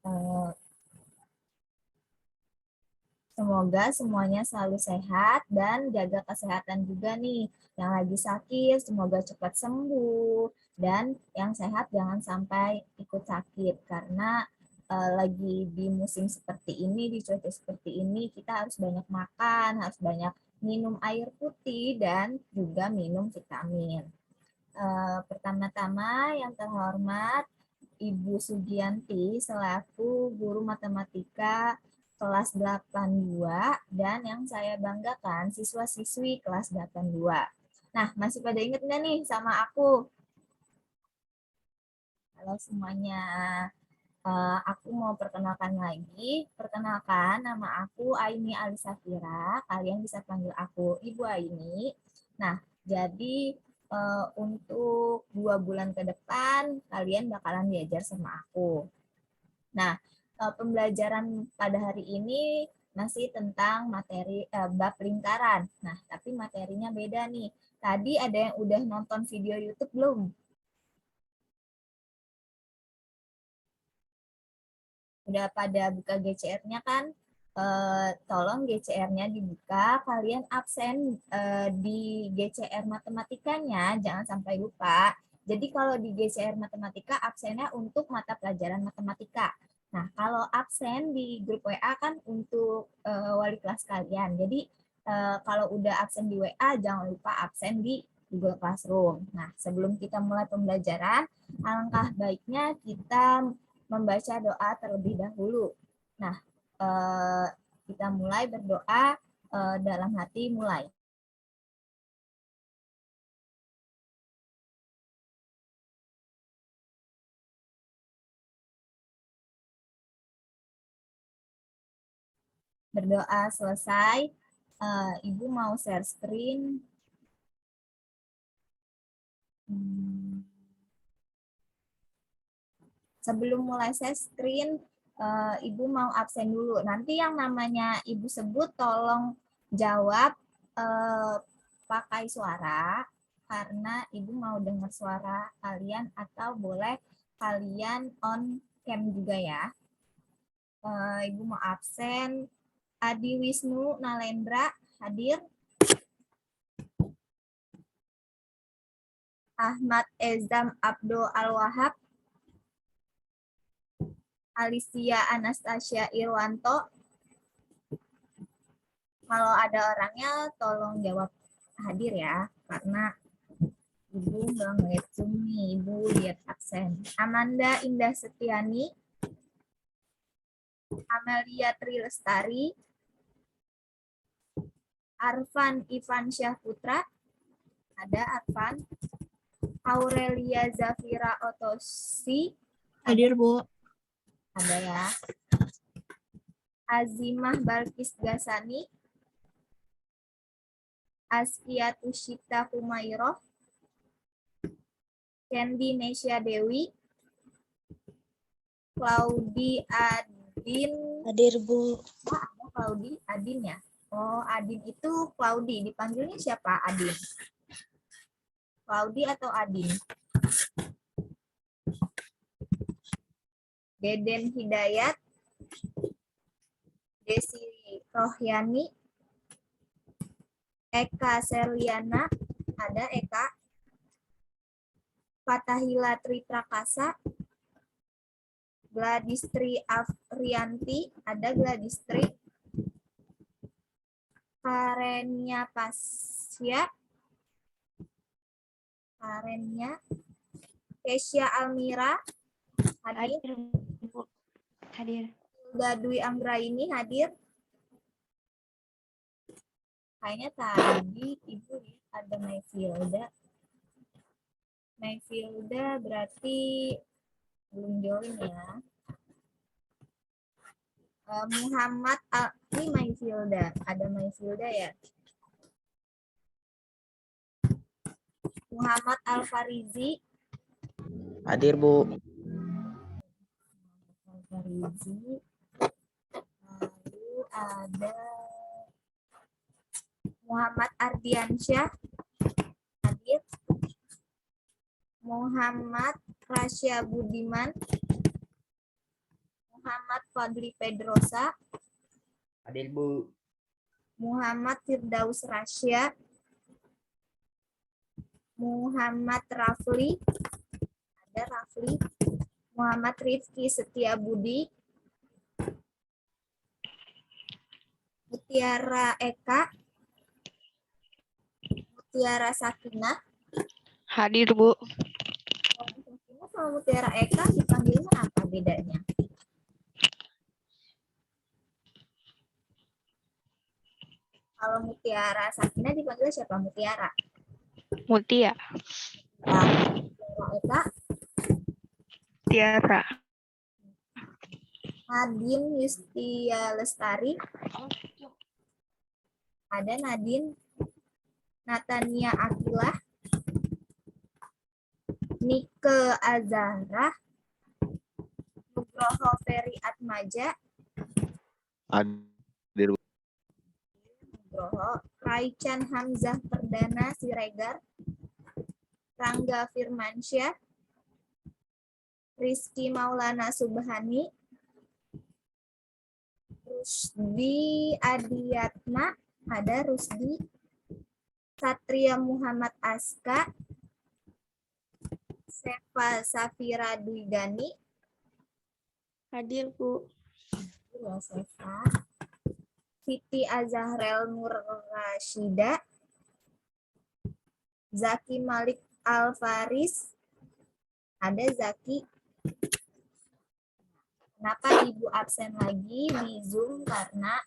Eh, Semoga semuanya selalu sehat dan jaga kesehatan juga nih. Yang lagi sakit semoga cepat sembuh dan yang sehat jangan sampai ikut sakit karena lagi di musim seperti ini, di cuaca seperti ini kita harus banyak makan, harus banyak minum air putih dan juga minum vitamin. Pertama-tama yang terhormat Ibu Sugianti selaku guru matematika kelas 82 dan yang saya banggakan siswa-siswi kelas 82. Nah, masih pada ingat nggak nih sama aku? Halo semuanya. Aku mau perkenalkan lagi. Perkenalkan, nama aku Aini Alisafira. Kalian bisa panggil aku Ibu Aini. Nah, jadi untuk 2 bulan ke depan, kalian bakalan diajar sama aku. Nah, pembelajaran pada hari ini masih tentang materi bab lingkaran. Nah, tapi materinya beda nih. Tadi ada yang udah nonton video YouTube belum? Udah pada buka GCR-nya kan? Tolong GCR-nya dibuka, kalian absen di GCR matematikanya, jangan sampai lupa. Jadi kalau di GCR matematika absennya untuk mata pelajaran matematika. Nah, kalau absen di grup WA kan untuk wali kelas kalian. Jadi kalau udah absen di WA, jangan lupa absen di Google Classroom. Nah, sebelum kita mulai pembelajaran, alangkah baiknya kita membaca doa terlebih dahulu. Nah, kita mulai berdoa dalam hati mulai. Berdoa selesai, Ibu mau share screen. Sebelum mulai share screen, Ibu mau absen dulu. Nanti yang namanya Ibu sebut tolong jawab pakai suara karena Ibu mau dengar suara kalian atau boleh kalian on cam juga ya. Ibu mau absen. Adi Wisnu Nalendra hadir. Ahmad Ezam Abdul Al-Wahab. Alicia Anastasia Irwanto. Kalau ada orangnya tolong jawab hadir ya, karena Ibu nggak ngeliat Zoom nih, Ibu lihat absen. Amanda Indah Setiani. Amelia Trilestari. Arfan Ivan Syahputra. Ada Arfan. Aurelia Zafira Otosi. Hadir, Bu. Ada ya. Azimah Balkis Gasani. Askia Tushita Humayroh. Candy Nesya Dewi. Claudi Adin. Hadir, Bu. Ada Claudi Adin ya? Oh, Adin itu Claudi. Dipanggilnya siapa Adin? Claudi atau Adin? Deden Hidayat. Desi Rohyani. Eka Serliana. Ada Eka. Fatahila Triprakasa. Gladistri Afrianti. Ada Gladistri. Karenia Pasya. Karenia. Kesia Almira. Hadir. Hadir. Hilda Dwi Anggraini hadir. Kayaknya tadi Ibu ada Mayfilda. Mayfilda berarti belum join ya. Muhammad, ini Mayfilda. Ada Mayfilda ya. Muhammad Al-Farizi. Hadir, Bu. Al-Farizi. Lalu ada Muhammad Ardiansyah. Hadir. Muhammad Rasya Budiman. Muhammad Fadli Pedrosa, Hadir, Bu. Muhammad Firdaus Rasya, Muhammad Rafli, ada Rafli, Muhammad Rifki Setiabudi, Mutiara Eka, Mutiara Sakinah. Hadir, Bu. Sakinah sama Mutiara Eka dipanggilnya apa bedanya? Kalau Mutiara Sakinah dipanggil siapa? Mutiara. Mutia. Mutiara Eka, Tiara. Nadine Yustia Lestari, ada Nadine, Natania Akilah, Nike Azahra, Nugroho Ferry Atmaja, Hadir, Bu. Nugroho, Raichan Hamzah Perdana Siregar, Rangga Firmansyah, Rizky Maulana Subhani, Rusdi Adiatma, ada Rusdi, Satria Muhammad Aska, Sefa Safira Dwigani, Hadir, Bu. ya Sefa, Siti Azahrel Nur Rashida, Zaki Malik Alfaris, ada Zaki. Kenapa Ibu absen lagi di Zoom? Karena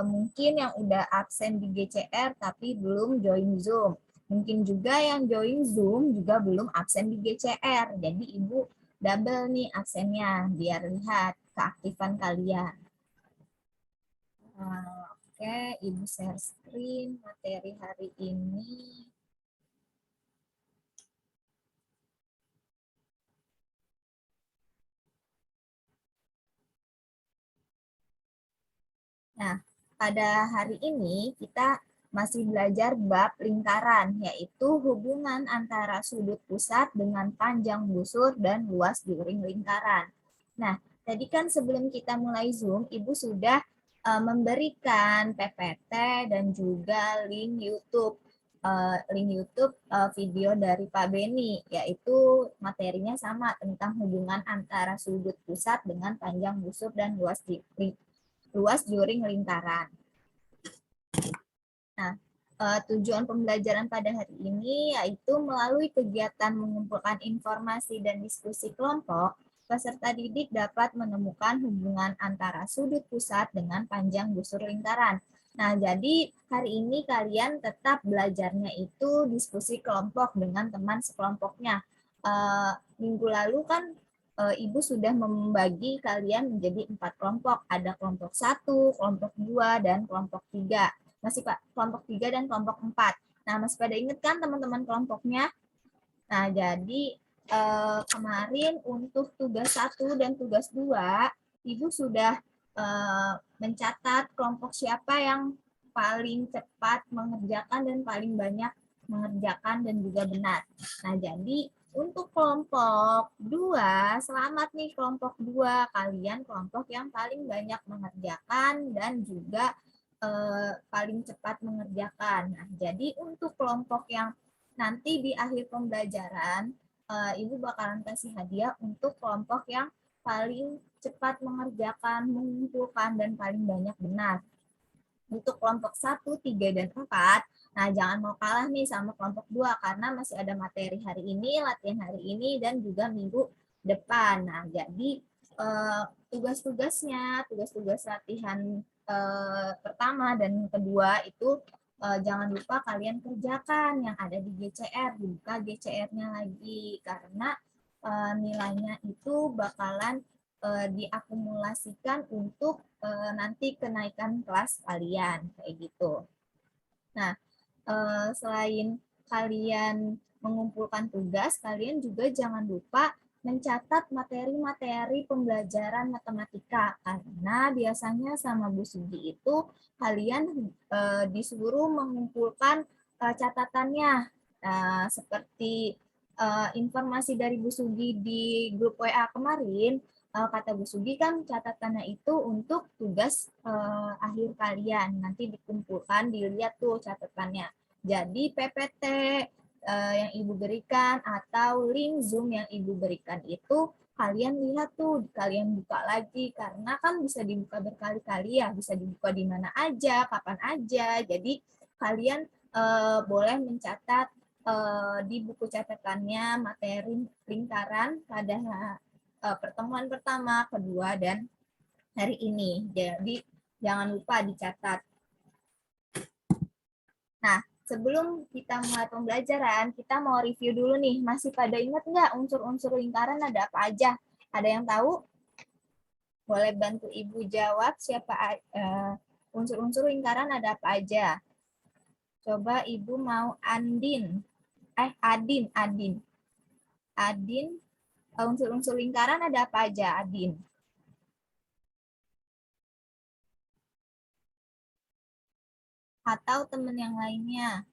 mungkin yang udah absen di GCR tapi belum join Zoom. Mungkin juga yang join Zoom juga belum absen di GCR. Jadi Ibu double nih absennya biar lihat keaktifan kalian. Oke, Ibu share screen materi hari ini. Nah, pada hari ini kita masih belajar bab lingkaran, yaitu hubungan antara sudut pusat dengan panjang busur dan luas juring lingkaran. Nah, tadi kan sebelum kita mulai Zoom, Ibu sudah memberikan PPT dan juga link YouTube. Video dari Pak Beni, yaitu materinya sama tentang hubungan antara sudut pusat dengan panjang busur dan luas juring lingkaran. Nah, tujuan pembelajaran pada hari ini yaitu melalui kegiatan mengumpulkan informasi dan diskusi kelompok, peserta didik dapat menemukan hubungan antara sudut pusat dengan panjang busur lingkaran. Nah, jadi hari ini kalian tetap belajarnya itu diskusi kelompok dengan teman sekelompoknya. Minggu lalu kan Ibu sudah membagi kalian menjadi 4 kelompok. Ada kelompok 1, kelompok 2, dan kelompok 3. Masih Pak, kelompok 3 dan kelompok 4. Nah, masih pada ingat kan teman-teman kelompoknya? Nah, jadi kemarin untuk tugas 1 dan tugas 2, Ibu sudah mencatat kelompok siapa yang paling cepat mengerjakan dan paling banyak mengerjakan dan juga benar. Nah, jadi untuk kelompok 2, selamat nih kelompok 2. Kalian kelompok yang paling banyak mengerjakan dan juga paling cepat mengerjakan. Nah, jadi untuk kelompok yang nanti di akhir pembelajaran, Ibu bakalan kasih hadiah untuk kelompok yang paling cepat mengerjakan, mengumpulkan, dan paling banyak benar. Untuk kelompok 1, 3, dan 4, nah jangan mau kalah nih sama kelompok 2 karena masih ada materi hari ini, latihan hari ini, dan juga minggu depan. Nah, jadi tugas-tugasnya, tugas-tugas latihan pertama dan kedua itu jangan lupa kalian kerjakan yang ada di GCR, dibuka GCR-nya lagi karena nilainya itu bakalan diakumulasikan untuk nanti kenaikan kelas kalian kayak gitu. Nah, selain kalian mengumpulkan tugas, kalian juga jangan lupa mencatat materi-materi pembelajaran matematika karena biasanya sama Bu Sugi itu kalian disuruh mengumpulkan catatannya seperti informasi dari Bu Sugi di grup WA kemarin. kata Bu Sugi kan catatannya itu untuk tugas akhir kalian. Nanti dikumpulkan, dilihat tuh catatannya. Jadi PPT yang Ibu berikan atau link Zoom yang Ibu berikan itu kalian lihat tuh, kalian buka lagi karena kan bisa dibuka berkali-kali ya, bisa dibuka di mana aja, kapan aja. Jadi kalian boleh mencatat di buku catatannya materi lingkaran pada pertemuan pertama, kedua, dan hari ini. Jadi jangan lupa dicatat. Nah, sebelum kita mulai pembelajaran, kita mau review dulu nih. Masih pada ingat nggak unsur-unsur lingkaran ada apa aja? Ada yang tahu? Boleh bantu Ibu jawab siapa unsur-unsur lingkaran ada apa aja? Coba Ibu mau Adin. Adin, unsur-unsur lingkaran ada apa aja, Adin? Atau teman yang lainnya?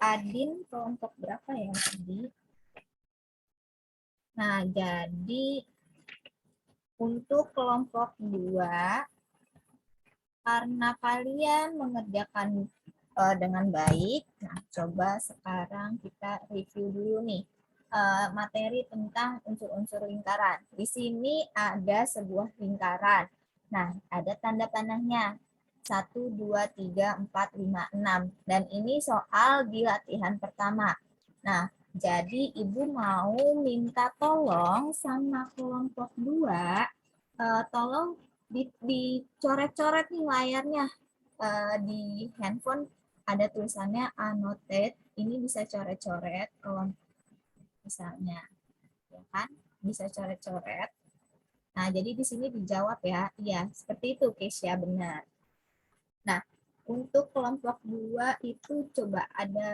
Adin kelompok berapa ya tadi? Nah, jadi untuk kelompok 2, karena kalian mengerjakan dengan baik, nah coba sekarang kita review dulu nih materi tentang unsur-unsur lingkaran. Di sini ada sebuah lingkaran. Nah, ada tanda panahnya. 1, 2, 3, 4, 5, 6. Dan ini soal di latihan pertama. Nah, jadi Ibu mau minta tolong sama kelompok 2, tolong dicoret-coret nih layarnya. Di handphone ada tulisannya annotate. Ini bisa coret-coret kalau misalnya, ya kan? Bisa coret-coret. Nah, jadi di sini dijawab ya. Iya, seperti itu, Kesia, benar. Nah, untuk kelompok 2 itu coba ada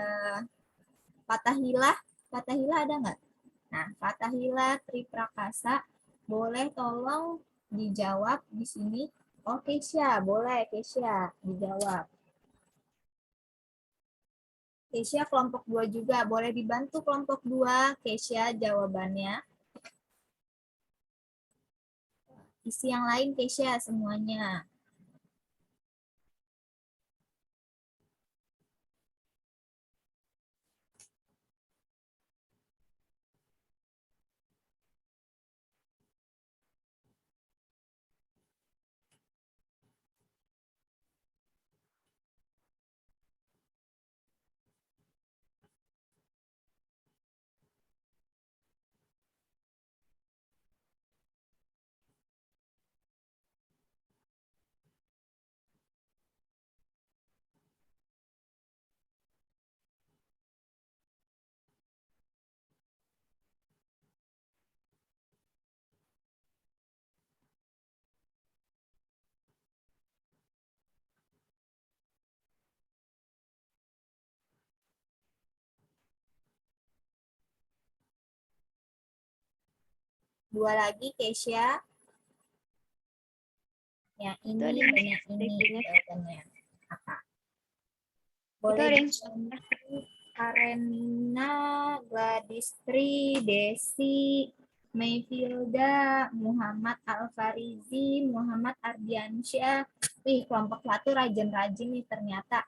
Fathahilah. Fathahilah ada nggak? Nah, Fathahilah Triprakasa, boleh tolong dijawab di sini. Oh, Kesia, boleh Kesia dijawab. Kesia kelompok 2 juga, boleh dibantu kelompok 2, Kesia jawabannya. Isi yang lain Kesia semuanya. Dua lagi Kesia. Yang ini dan yang ini jawabannya apa? Boleh dibantu Karena, Gladistri, Desi, Mayfilda, Muhammad Alfarizi, Muhammad Ardiansyah. Wih, kelompok 1 rajin-rajin nih ternyata.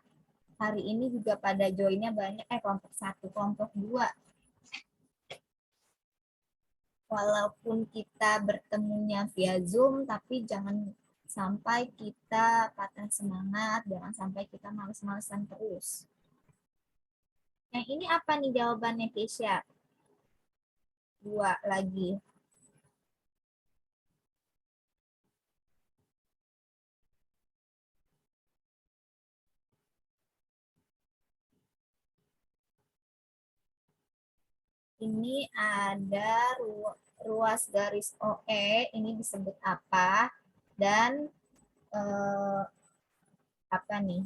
Hari ini juga pada joinnya banyak. Kelompok 1, kelompok 2. Walaupun kita bertemunya via Zoom, tapi jangan sampai kita patah semangat, jangan sampai kita males-malesan terus. Yang ini apa nih jawabannya, Kesia? 2 lagi. Ini ada ruas garis OE, ini disebut apa? Dan apa nih?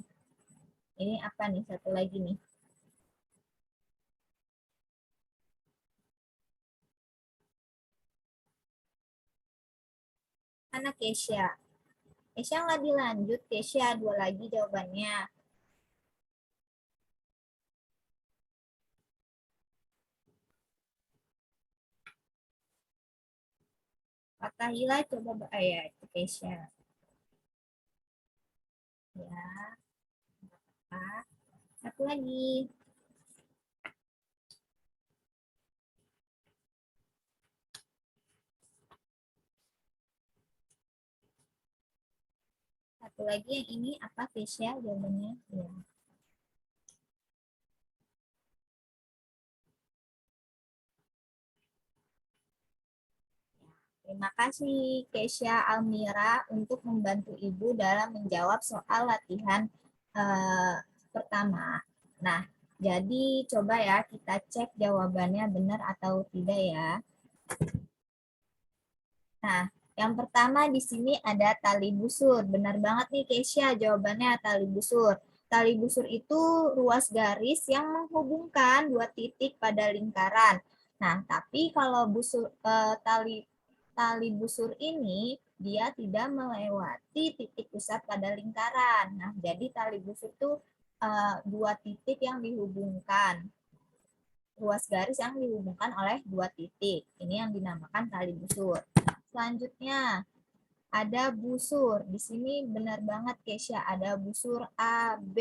Ini apa nih? Satu lagi nih. Mana Kesia? Kesia nggak dilanjut, Kesia 2 lagi jawabannya. Fatahila coba ya itu Keisha. Ya, satu lagi. Satu lagi yang ini apa Keisha jawabannya? Ya. Terima kasih Keisha Almira untuk membantu Ibu dalam menjawab soal latihan pertama. Nah, jadi coba ya kita cek jawabannya benar atau tidak ya. Nah, yang pertama di sini ada tali busur. Benar banget nih Keisha, jawabannya tali busur. Tali busur itu ruas garis yang menghubungkan dua titik pada lingkaran. Nah, tapi kalau tali busur ini dia tidak melewati titik pusat pada lingkaran. Nah, jadi tali busur itu dua titik yang dihubungkan. Ruas garis yang dihubungkan oleh dua titik. Ini yang dinamakan tali busur. Selanjutnya ada busur. Di sini benar banget Keisha, ada busur AB.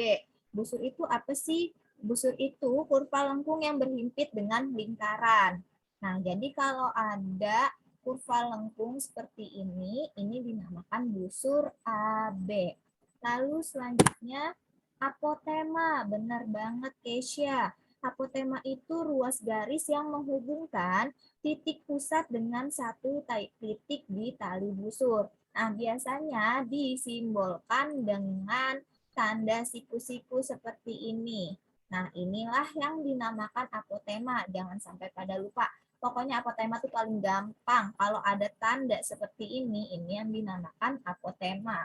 Busur itu apa sih? Busur itu kurva lengkung yang berhimpit dengan lingkaran. Nah, jadi kalau ada kurva lengkung seperti ini dinamakan busur AB. Lalu selanjutnya apotema. Benar banget Keisha. Apotema itu ruas garis yang menghubungkan titik pusat dengan satu titik di tali busur. Nah, biasanya disimbolkan dengan tanda siku-siku seperti ini. Nah, inilah yang dinamakan apotema. Jangan sampai pada lupa. Pokoknya apotema itu paling gampang. Kalau ada tanda seperti ini yang dinamakan apotema.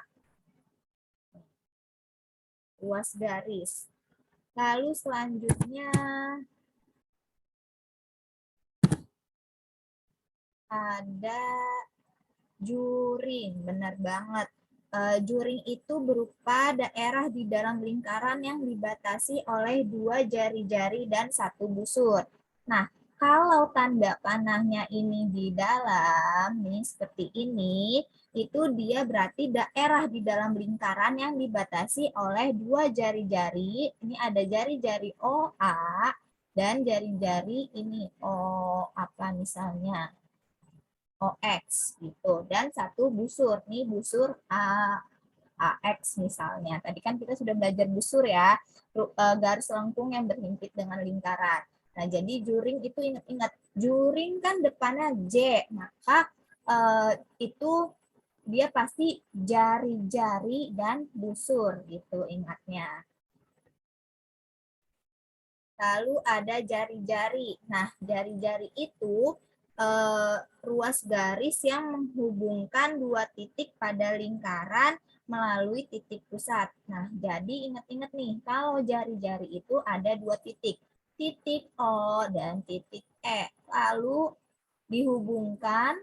Ruas garis. Lalu selanjutnya ada juring, benar banget. Juring itu berupa daerah di dalam lingkaran yang dibatasi oleh dua jari-jari dan satu busur. Nah, kalau tanda panahnya ini di dalam, nih seperti ini, itu dia berarti daerah di dalam lingkaran yang dibatasi oleh dua jari-jari. Ini ada jari-jari OA dan jari-jari ini O apa misalnya. OX gitu, dan satu busur nih busur AX misalnya. Tadi kan kita sudah belajar busur ya, garis lengkung yang berhimpit dengan lingkaran. Nah, jadi juring itu ingat-ingat, juring kan depannya J, maka itu dia pasti jari-jari dan busur gitu ingatnya. Lalu ada jari-jari. Nah, jari-jari itu ruas garis yang menghubungkan dua titik pada lingkaran melalui titik pusat. Nah, jadi ingat-ingat nih, kalau jari-jari itu ada dua titik. Titik O dan titik E. Lalu dihubungkan,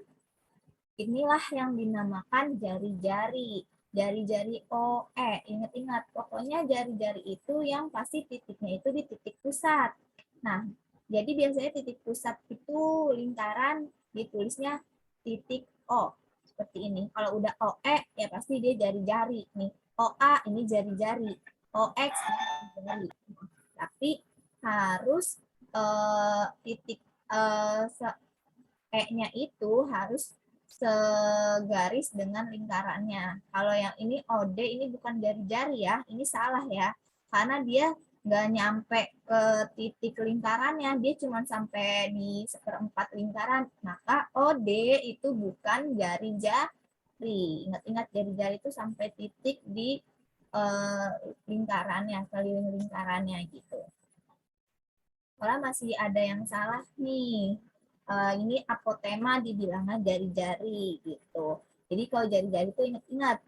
inilah yang dinamakan jari-jari. Jari-jari OE. Ingat-ingat, pokoknya jari-jari itu yang pasti titiknya itu di titik pusat. Nah, jadi biasanya titik pusat itu lingkaran ditulisnya titik O. Seperti ini. Kalau udah OE, ya pasti dia jari-jari. Nih, OA ini jari-jari. OX ini jari-jari. Tapi harus titik E-nya itu harus segaris dengan lingkarannya. Kalau yang ini OD ini bukan jari-jari ya, ini salah ya. Karena dia nggak nyampe ke titik lingkarannya, dia cuma sampai di seperempat lingkaran. Maka OD itu bukan jari-jari. Ingat-ingat jari-jari itu sampai titik di lingkarannya, keliling lingkarannya gitu. Kalau masih ada yang salah nih. Ini apotema dibilangnya jari-jari gitu. Jadi kalau jari-jari itu ingat-ingat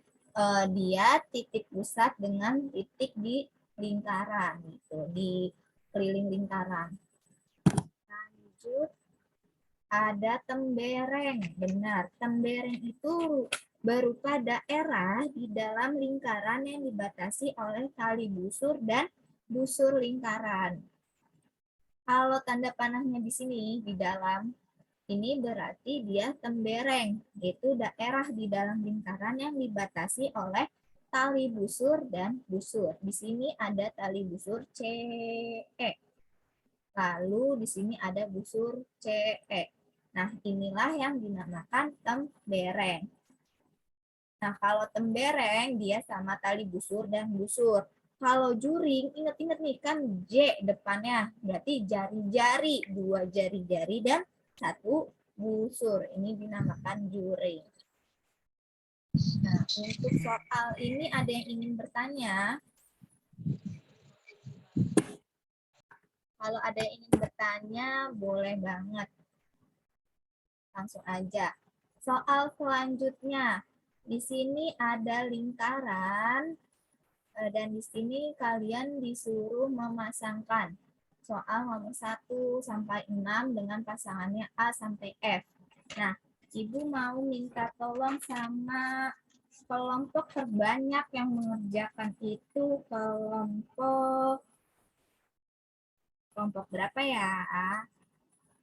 dia titik pusat dengan titik di lingkaran gitu, di keliling lingkaran. Lanjut, ada tembereng. Benar, tembereng itu berupa daerah di dalam lingkaran yang dibatasi oleh tali busur dan busur lingkaran. Kalau tanda panahnya di sini, di dalam, ini berarti dia tembereng, yaitu daerah di dalam lingkaran yang dibatasi oleh tali busur dan busur. Di sini ada tali busur CE. Lalu di sini ada busur CE. Nah, inilah yang dinamakan tembereng. Nah, kalau tembereng dia sama tali busur dan busur. Kalau juring, ingat-ingat nih kan J depannya, berarti jari-jari, 2 jari-jari dan 1 busur. Ini dinamakan juring. Nah, untuk soal ini ada yang ingin bertanya? Kalau ada yang ingin bertanya, boleh banget. Langsung aja. Soal selanjutnya, di sini ada lingkaran dan di sini kalian disuruh memasangkan soal nomor 1 sampai 6 dengan pasangannya A sampai F. Nah, Ibu mau minta tolong sama kelompok terbanyak yang mengerjakan itu kelompok berapa ya?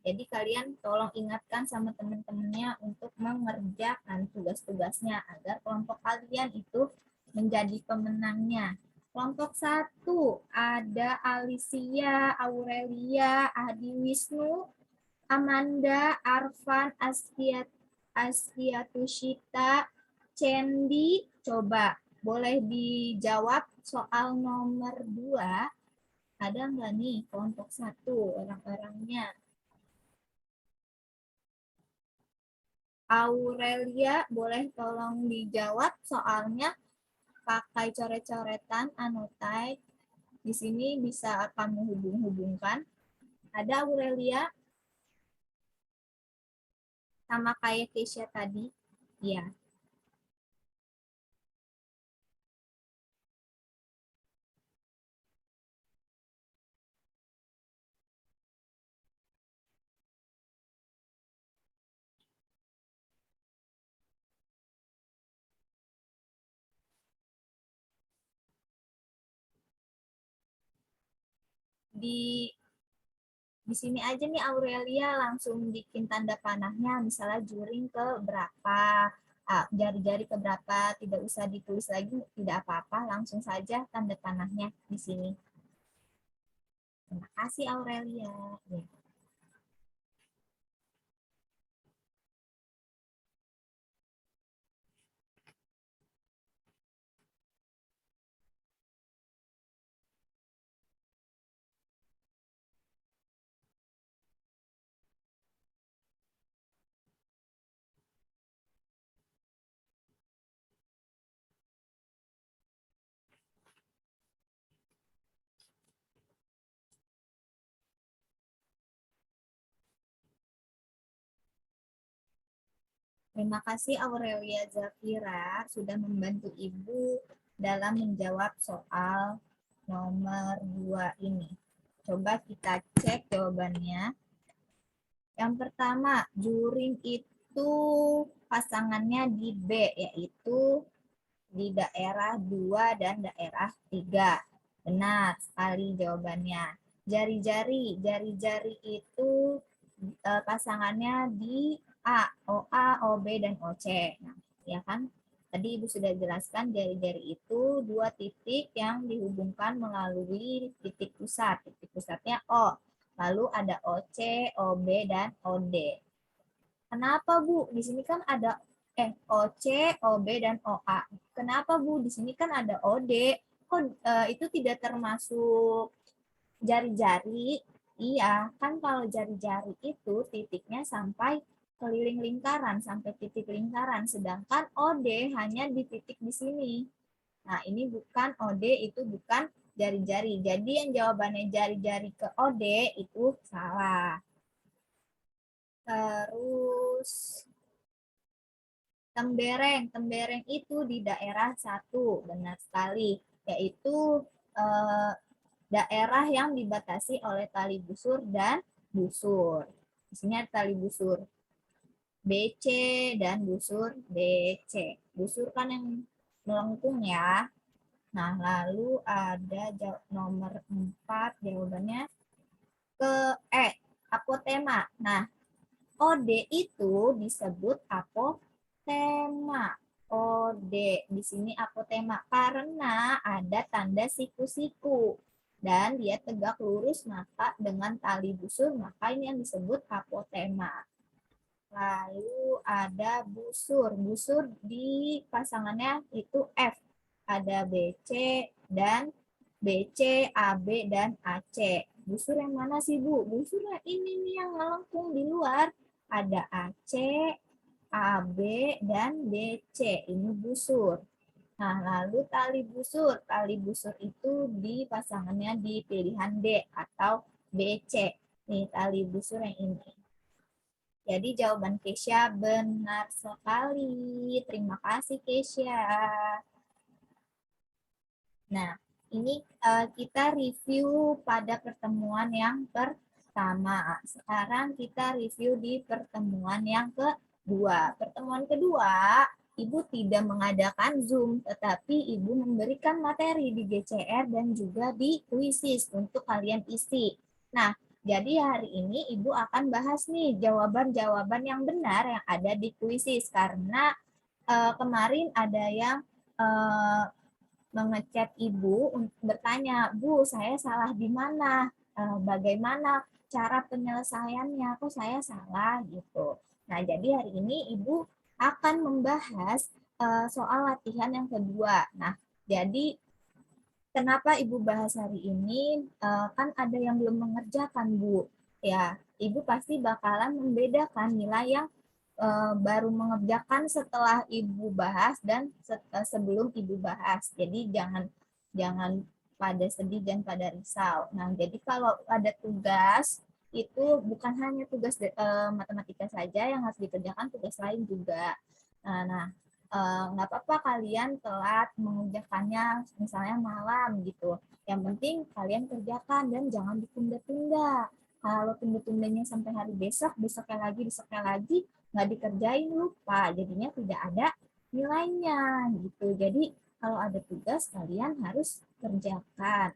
Jadi kalian tolong ingatkan sama teman-temannya untuk mengerjakan tugas-tugasnya agar kelompok kalian itu menjadi pemenangnya. Kelompok 1 ada Alicia, Aurelia, Adi Wisnu, Amanda, Arfan, Astiatushita, Cendi. Coba boleh dijawab soal nomor 2. Ada nggak nih kelompok 1 orang-orangnya? Aurelia, boleh tolong dijawab soalnya pakai coret-coretan, anotate. Di sini bisa kamu hubung-hubungkan. Ada Aurelia? Sama kayak Keisha tadi? Iya. Di sini aja nih Aurelia langsung bikin tanda panahnya, misalnya juring ke berapa, jari-jari ke berapa, tidak usah ditulis lagi, tidak apa-apa, langsung saja tanda panahnya di sini. Terima kasih Aurelia. Ya. Terima kasih Aurelia Zafira sudah membantu Ibu dalam menjawab soal nomor 2 ini. Coba kita cek jawabannya. Yang pertama, juring itu pasangannya di B, yaitu di daerah 2 dan daerah 3. Benar sekali jawabannya. Jari-jari itu pasangannya di A, OA, OB, dan OC. Nah, ya kan? Tadi Ibu sudah jelaskan jari-jari itu 2 titik yang dihubungkan melalui titik pusat. Titik pusatnya O. Lalu ada OC, OB, dan OD. Kenapa Bu? Di sini kan ada OC, OB, dan OA. Kenapa Bu? Di sini kan ada OD. Kok itu tidak termasuk jari-jari? Iya, kan kalau jari-jari itu titiknya sampai keliling lingkaran, sampai titik lingkaran. Sedangkan OD hanya di titik di sini. Nah, ini bukan OD, itu bukan jari-jari. Jadi yang jawabannya jari-jari ke OD itu salah. Terus tembereng itu di daerah 1, benar sekali, yaitu daerah yang dibatasi oleh tali busur dan busur. Di sini ada tali busur BC dan busur DC. Busur kan yang melengkung ya. Nah, lalu ada nomor 4 jawabannya ke apotema. Nah, OD itu disebut apotema. OD di sini apotema karena ada tanda siku-siku dan dia tegak lurus maka dengan tali busur, maka ini yang disebut apotema. Lalu ada busur. Busur di pasangannya itu F. Ada BC dan BC, AB, dan AC. Busur yang mana sih, Bu? Busur yang ini nih yang melengkung di luar. Ada AC, AB, dan BC. Ini busur. Nah, lalu tali busur. Tali busur itu di pasangannya di pilihan D atau BC. Nih, tali busur yang ini. Jadi jawaban Kesya benar sekali. Terima kasih Kesya. Nah, ini kita review pada pertemuan yang pertama. Sekarang kita review di pertemuan yang kedua. Pertemuan kedua, Ibu tidak mengadakan Zoom, tetapi Ibu memberikan materi di GCR dan juga di Quizzes untuk kalian isi. Nah, jadi hari ini Ibu akan bahas nih jawaban-jawaban yang benar yang ada di Quizzes karena kemarin ada yang mengechat Ibu untuk bertanya, Bu, saya salah di mana? Bagaimana cara penyelesaiannya? Kok saya salah gitu. Nah, jadi hari ini Ibu akan membahas soal latihan yang kedua. Nah, jadi kenapa Ibu bahas hari ini? Kan ada yang belum mengerjakan, Bu. Ya, Ibu pasti bakalan membedakan nilai yang baru mengerjakan setelah Ibu bahas dan sebelum Ibu bahas. Jadi jangan pada sedih dan pada risau. Nah, jadi kalau ada tugas itu bukan hanya tugas matematika saja yang harus dikerjakan, tugas lain juga. Nah, nggak apa-apa kalian telat mengerjakannya misalnya malam gitu. Yang penting kalian kerjakan dan jangan ditunda-tunda. Kalau tunda-tundanya sampai hari besok, besoknya lagi, nggak dikerjain lupa, jadinya tidak ada nilainya gitu. Jadi kalau ada tugas kalian harus kerjakan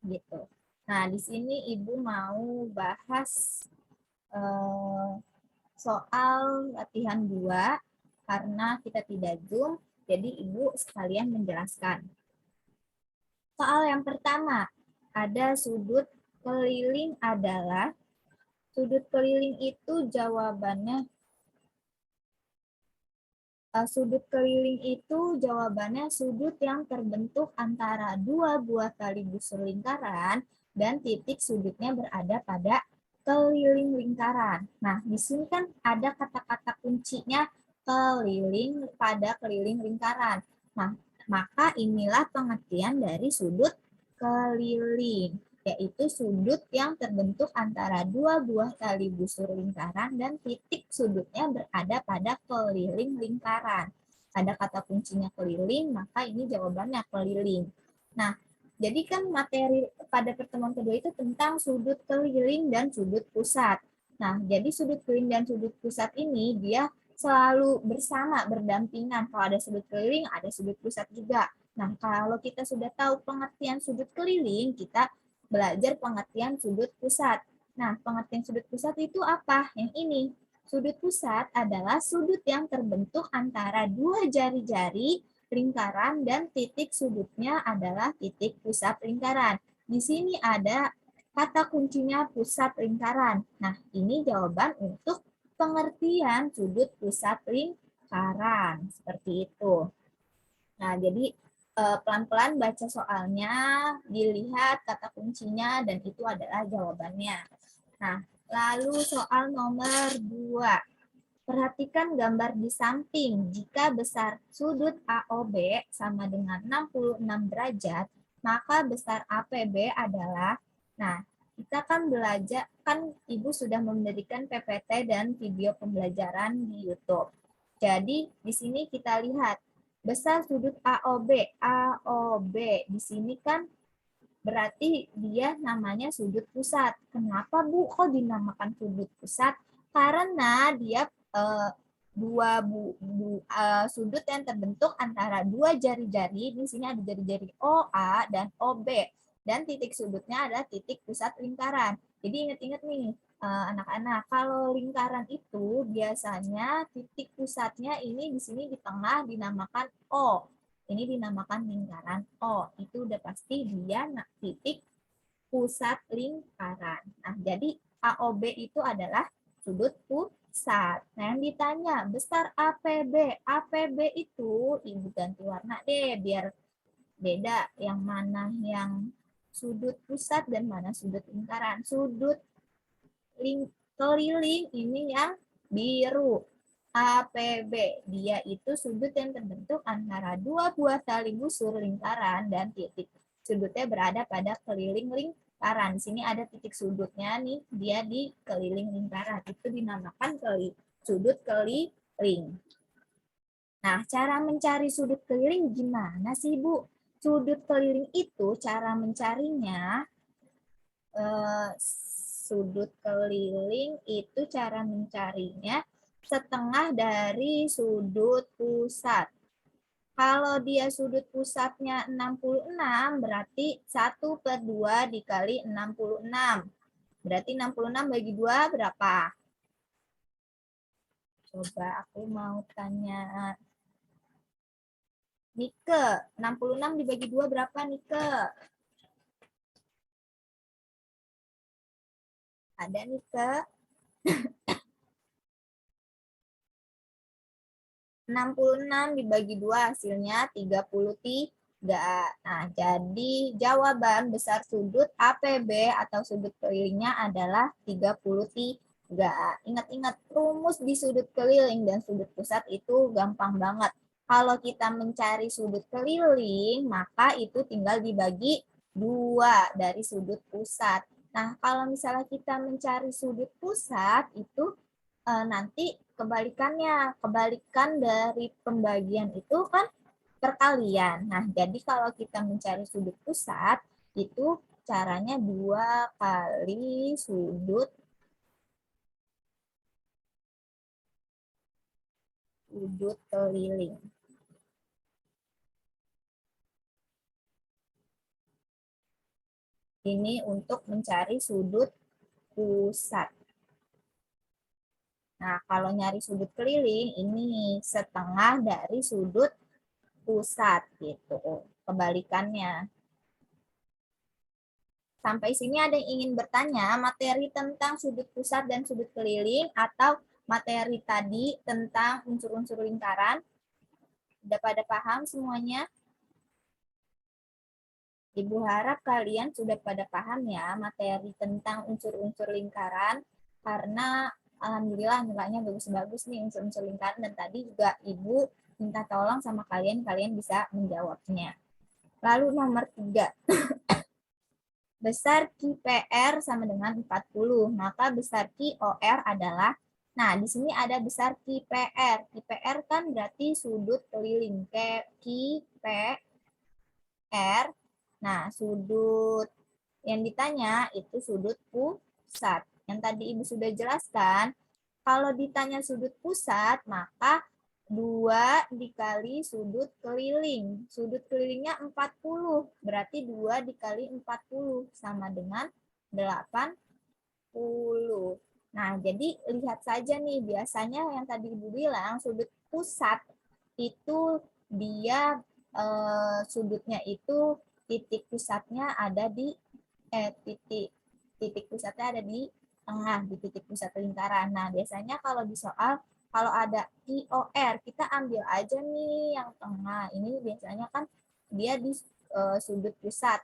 gitu. Nah, di sini Ibu mau bahas soal latihan 2 karena kita tidak Zoom, jadi Ibu sekalian menjelaskan. Soal yang pertama, ada sudut keliling adalah, sudut keliling itu jawabannya, sudut yang terbentuk antara dua buah tali busur lingkaran dan titik sudutnya berada pada keliling lingkaran. Nah, di sini kan ada kata-kata kuncinya keliling pada keliling lingkaran. Nah, maka inilah pengertian dari sudut keliling, yaitu sudut yang terbentuk antara dua buah tali busur lingkaran dan titik sudutnya berada pada keliling lingkaran. Ada kata kuncinya keliling, maka ini jawabannya keliling. Nah, jadi kan materi pada pertemuan kedua itu tentang sudut keliling dan sudut pusat. Nah, jadi sudut keliling dan sudut pusat ini dia selalu bersama, berdampingan. Kalau ada sudut keliling, ada sudut pusat juga. Nah, kalau kita sudah tahu pengertian sudut keliling, kita belajar pengertian sudut pusat. Nah, pengertian sudut pusat itu apa? Yang ini. Sudut pusat adalah sudut yang terbentuk antara dua jari-jari lingkaran dan titik sudutnya adalah titik pusat lingkaran. Di sini ada kata kuncinya pusat lingkaran. Nah, ini jawaban untuk pengertian sudut pusat lingkaran. Seperti itu. Nah, jadi pelan-pelan baca soalnya, dilihat kata kuncinya, dan itu adalah jawabannya. Nah, lalu soal nomor 2. Perhatikan gambar di samping. Jika besar sudut AOB sama dengan 66 derajat, maka besar APB adalah, nah, kita kan belajar, kan Ibu sudah memberikan PPT dan video pembelajaran di YouTube. Jadi, di sini kita lihat, besar sudut AOB. AOB, di sini kan berarti dia namanya sudut pusat. Kenapa, Bu? Kok dinamakan sudut pusat? Karena dia sudut yang terbentuk antara dua jari-jari. Di sini ada jari-jari OA dan OB. Dan titik sudutnya adalah titik pusat lingkaran. Jadi ingat-ingat nih, anak-anak. Kalau lingkaran itu biasanya titik pusatnya ini di sini di tengah dinamakan O. Ini dinamakan lingkaran O. Itu udah pasti dia titik pusat lingkaran. Nah, jadi AOB itu adalah sudut pusat. Nah, yang ditanya, besar APB. APB itu, Ibu ganti warna deh, biar beda yang mana yang sudut pusat dan mana sudut lingkaran. Sudut keliling ini yang biru. APB, dia itu sudut yang terbentuk antara dua buah tali busur lingkaran dan titik sudutnya berada pada keliling lingkaran. Di sini ada titik sudutnya nih, dia di keliling lingkaran. Itu dinamakan sudut keliling. Nah, cara mencari sudut keliling gimana sih, Bu? Sudut keliling itu cara mencarinya, sudut keliling itu cara mencarinya setengah dari sudut pusat. Kalau dia sudut pusatnya 66, berarti 1/2 dikali 66. Berarti 66 bagi 2 berapa? Coba aku mau tanya. Nike, 66 dibagi 2 berapa, Nike? Ada, Nike? 66 dibagi 2 hasilnya 33. Nah, jadi jawaban besar sudut APB atau sudut kelilingnya adalah 33. Ingat-ingat rumus di sudut keliling dan sudut pusat itu gampang banget. Kalau kita mencari sudut keliling, maka itu tinggal dibagi 2 dari sudut pusat. Nah, kalau misalnya kita mencari sudut pusat, itu nanti kebalikannya, kebalikan dari pembagian itu kan perkalian. Nah, jadi kalau kita mencari sudut pusat, itu caranya 2 kali sudut keliling. Ini untuk mencari sudut pusat. Nah, kalau nyari sudut keliling, ini setengah dari sudut pusat, gitu. Kebalikannya. Sampai sini ada yang ingin bertanya materi tentang sudut pusat dan sudut keliling atau materi tadi tentang unsur-unsur lingkaran? Sudah pada paham semuanya? Ibu harap kalian sudah pada paham ya materi tentang unsur-unsur lingkaran, karena alhamdulillah nilainya bagus-bagus nih unsur-unsur lingkaran, dan tadi juga Ibu minta tolong sama kalian bisa menjawabnya. Lalu nomor 3. Besar QPR sama dengan 40, maka besar QOR adalah, nah di sini ada besar QPR. QPR kan berarti sudut keliling. QPR. Nah, sudut yang ditanya itu sudut pusat. Yang tadi Ibu sudah jelaskan, kalau ditanya sudut pusat, maka 2 dikali sudut keliling. Sudut kelilingnya 40, berarti 2 dikali 40 sama dengan 80. Nah, jadi lihat saja nih, biasanya yang tadi Ibu bilang sudut pusat itu dia sudutnya itu titik pusatnya ada di titik pusatnya ada di tengah, di titik pusat lingkaran. Nah, biasanya kalau di soal kalau ada QOR, kita ambil aja nih yang tengah. Ini biasanya kan dia di sudut pusat.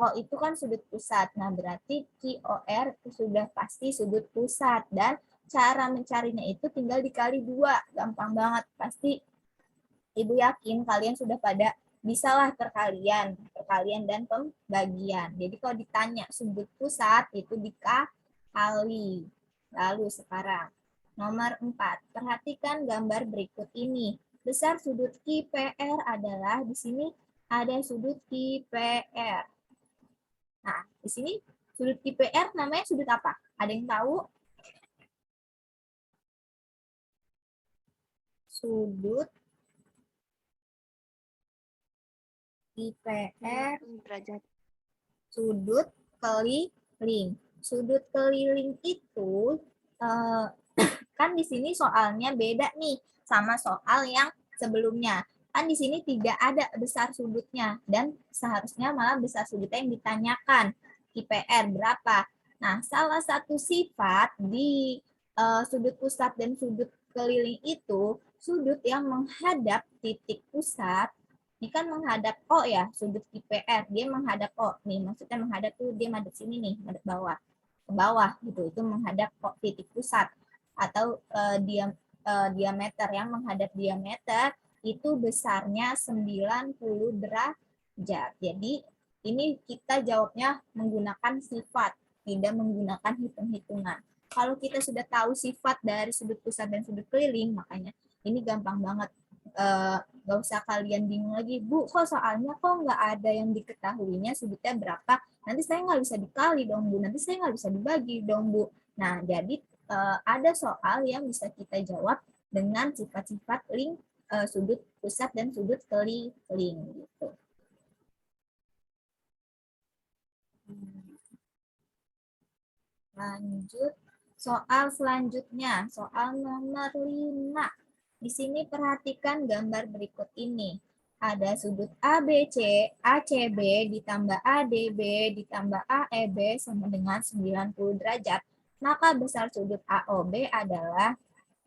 Oh, itu kan sudut pusat. Nah, berarti QOR sudah pasti sudut pusat. Dan cara mencarinya itu tinggal dikali 2. Gampang banget. Pasti Ibu yakin kalian sudah pada bisalah perkalian dan pembagian. Jadi kalau ditanya sudut pusat itu dikali. Lalu sekarang nomor 4. Perhatikan gambar berikut ini. Besar sudut QPR adalah, di sini ada sudut QPR. Nah, di sini sudut QPR namanya sudut apa? Ada yang tahu? Sudut QPR, derajat. sudut keliling. sudut keliling itu kan di sini soalnya beda nih sama soal yang sebelumnya. Kan di sini tidak ada besar sudutnya dan seharusnya malah besar sudutnya yang ditanyakan. IPR berapa? Nah, salah satu sifat di sudut pusat dan sudut keliling itu, sudut yang menghadap titik pusat, ini kan menghadap O ya, sudut IPR, dia menghadap O. Nih, maksudnya menghadap tuh dia madep sini nih, madep bawah. Ke bawah gitu, itu menghadap O, titik pusat. Atau diameter yang menghadap diameter itu besarnya 90 derajat. Jadi ini kita jawabnya menggunakan sifat, tidak menggunakan hitung-hitungan. Kalau kita sudah tahu sifat dari sudut pusat dan sudut keliling, makanya ini gampang banget. Nggak usah kalian bingung lagi, Bu, kok soalnya kok nggak ada yang diketahuinya sudutnya berapa, nanti saya nggak bisa dikali dong, Bu, nanti saya nggak bisa dibagi dong, Bu. Nah, jadi ada soal yang bisa kita jawab dengan sifat-sifat link sudut pusat dan sudut keliling gitu. Lanjut soal selanjutnya, soal nomor 5. Di sini perhatikan gambar berikut ini. Ada sudut ABC, ACB ditambah ADB ditambah AEB sama dengan 90 derajat. Maka besar sudut AOB adalah,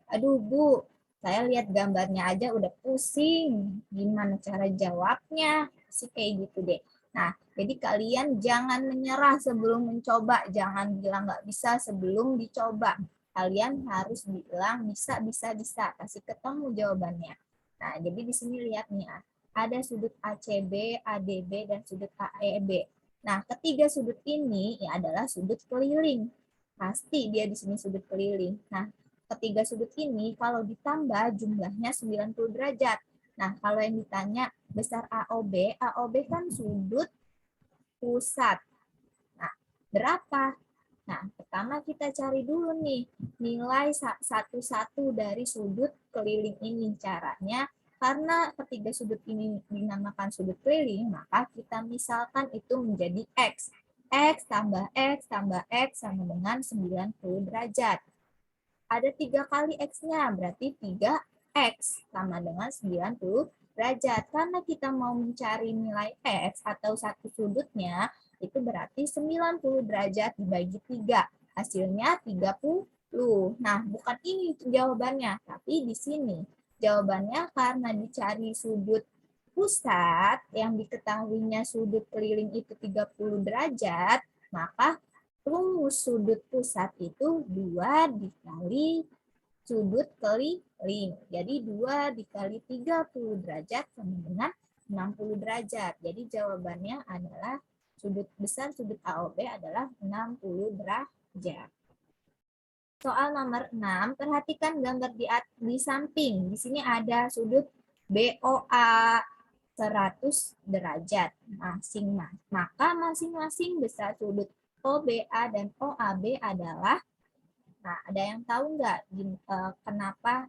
aduh Bu, saya lihat gambarnya aja udah pusing. Gimana cara jawabnya? Sih kayak gitu deh. Nah, jadi kalian jangan menyerah sebelum mencoba. Jangan bilang nggak bisa sebelum dicoba. Kalian harus bilang bisa, bisa, bisa. Kasih ketemu jawabannya. Nah, jadi di sini lihat nih, ada sudut ACB, ADB, dan sudut AEB. Nah, ketiga sudut ini ya adalah sudut keliling. Pasti dia di sini sudut keliling. Nah, ketiga sudut ini kalau ditambah jumlahnya 90 derajat. Nah, kalau yang ditanya besar AOB, AOB kan sudut pusat. Nah, berapa? Nah, pertama kita cari dulu nih nilai satu-satu dari sudut keliling ini. Caranya, karena ketiga sudut ini dinamakan sudut keliling, maka kita misalkan itu menjadi X. X tambah X tambah X sama dengan 90 derajat. Ada 3 kali X-nya, berarti 3X sama dengan 90 derajat. Karena kita mau mencari nilai X atau satu sudutnya, itu berarti 90 derajat dibagi 3. Hasilnya 30. Nah, bukan ini jawabannya, tapi di sini. Jawabannya karena dicari sudut pusat, yang diketahuinya sudut keliling itu 30 derajat, maka rumus sudut pusat itu 2 dikali sudut keliling. Jadi 2 dikali 30 derajat sama dengan 60 derajat. Jadi jawabannya adalah sudut besar sudut AOB adalah 60 derajat. Soal nomor 6, perhatikan gambar di samping. Di sini ada sudut BOA 100 derajat masing-masing. Maka masing-masing besar sudut OBA dan OAB adalah, nah ada yang tahu nggak kenapa?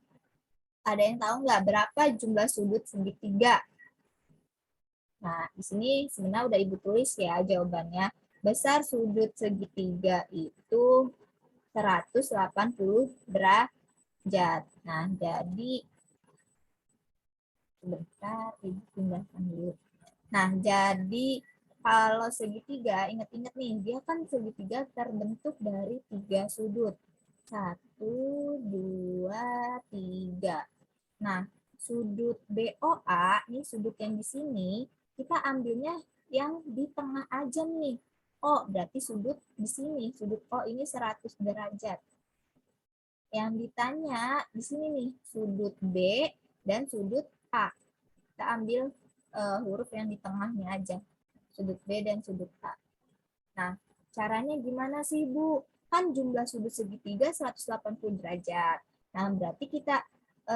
Ada yang tahu nggak berapa jumlah sudut segitiga? Nah, di sini sebenarnya udah Ibu tulis ya jawabannya. Besar sudut segitiga itu 180 derajat. Nah, jadi sebentar Ibu pindahkan dulu. Nah, jadi kalau segitiga, ingat-ingat nih, dia kan segitiga terbentuk dari 3 sudut. 1, 2, 3. Nah, sudut BOA, nih sudut yang di sini, kita ambilnya yang di tengah aja nih. O, berarti sudut di sini. Sudut O ini 100 derajat. Yang ditanya di sini nih, sudut B dan sudut A. Kita ambil huruf yang di tengahnya aja. Sudut B dan sudut A. Nah, caranya gimana sih, Bu? Kan jumlah sudut segitiga 180 derajat. Nah, berarti kita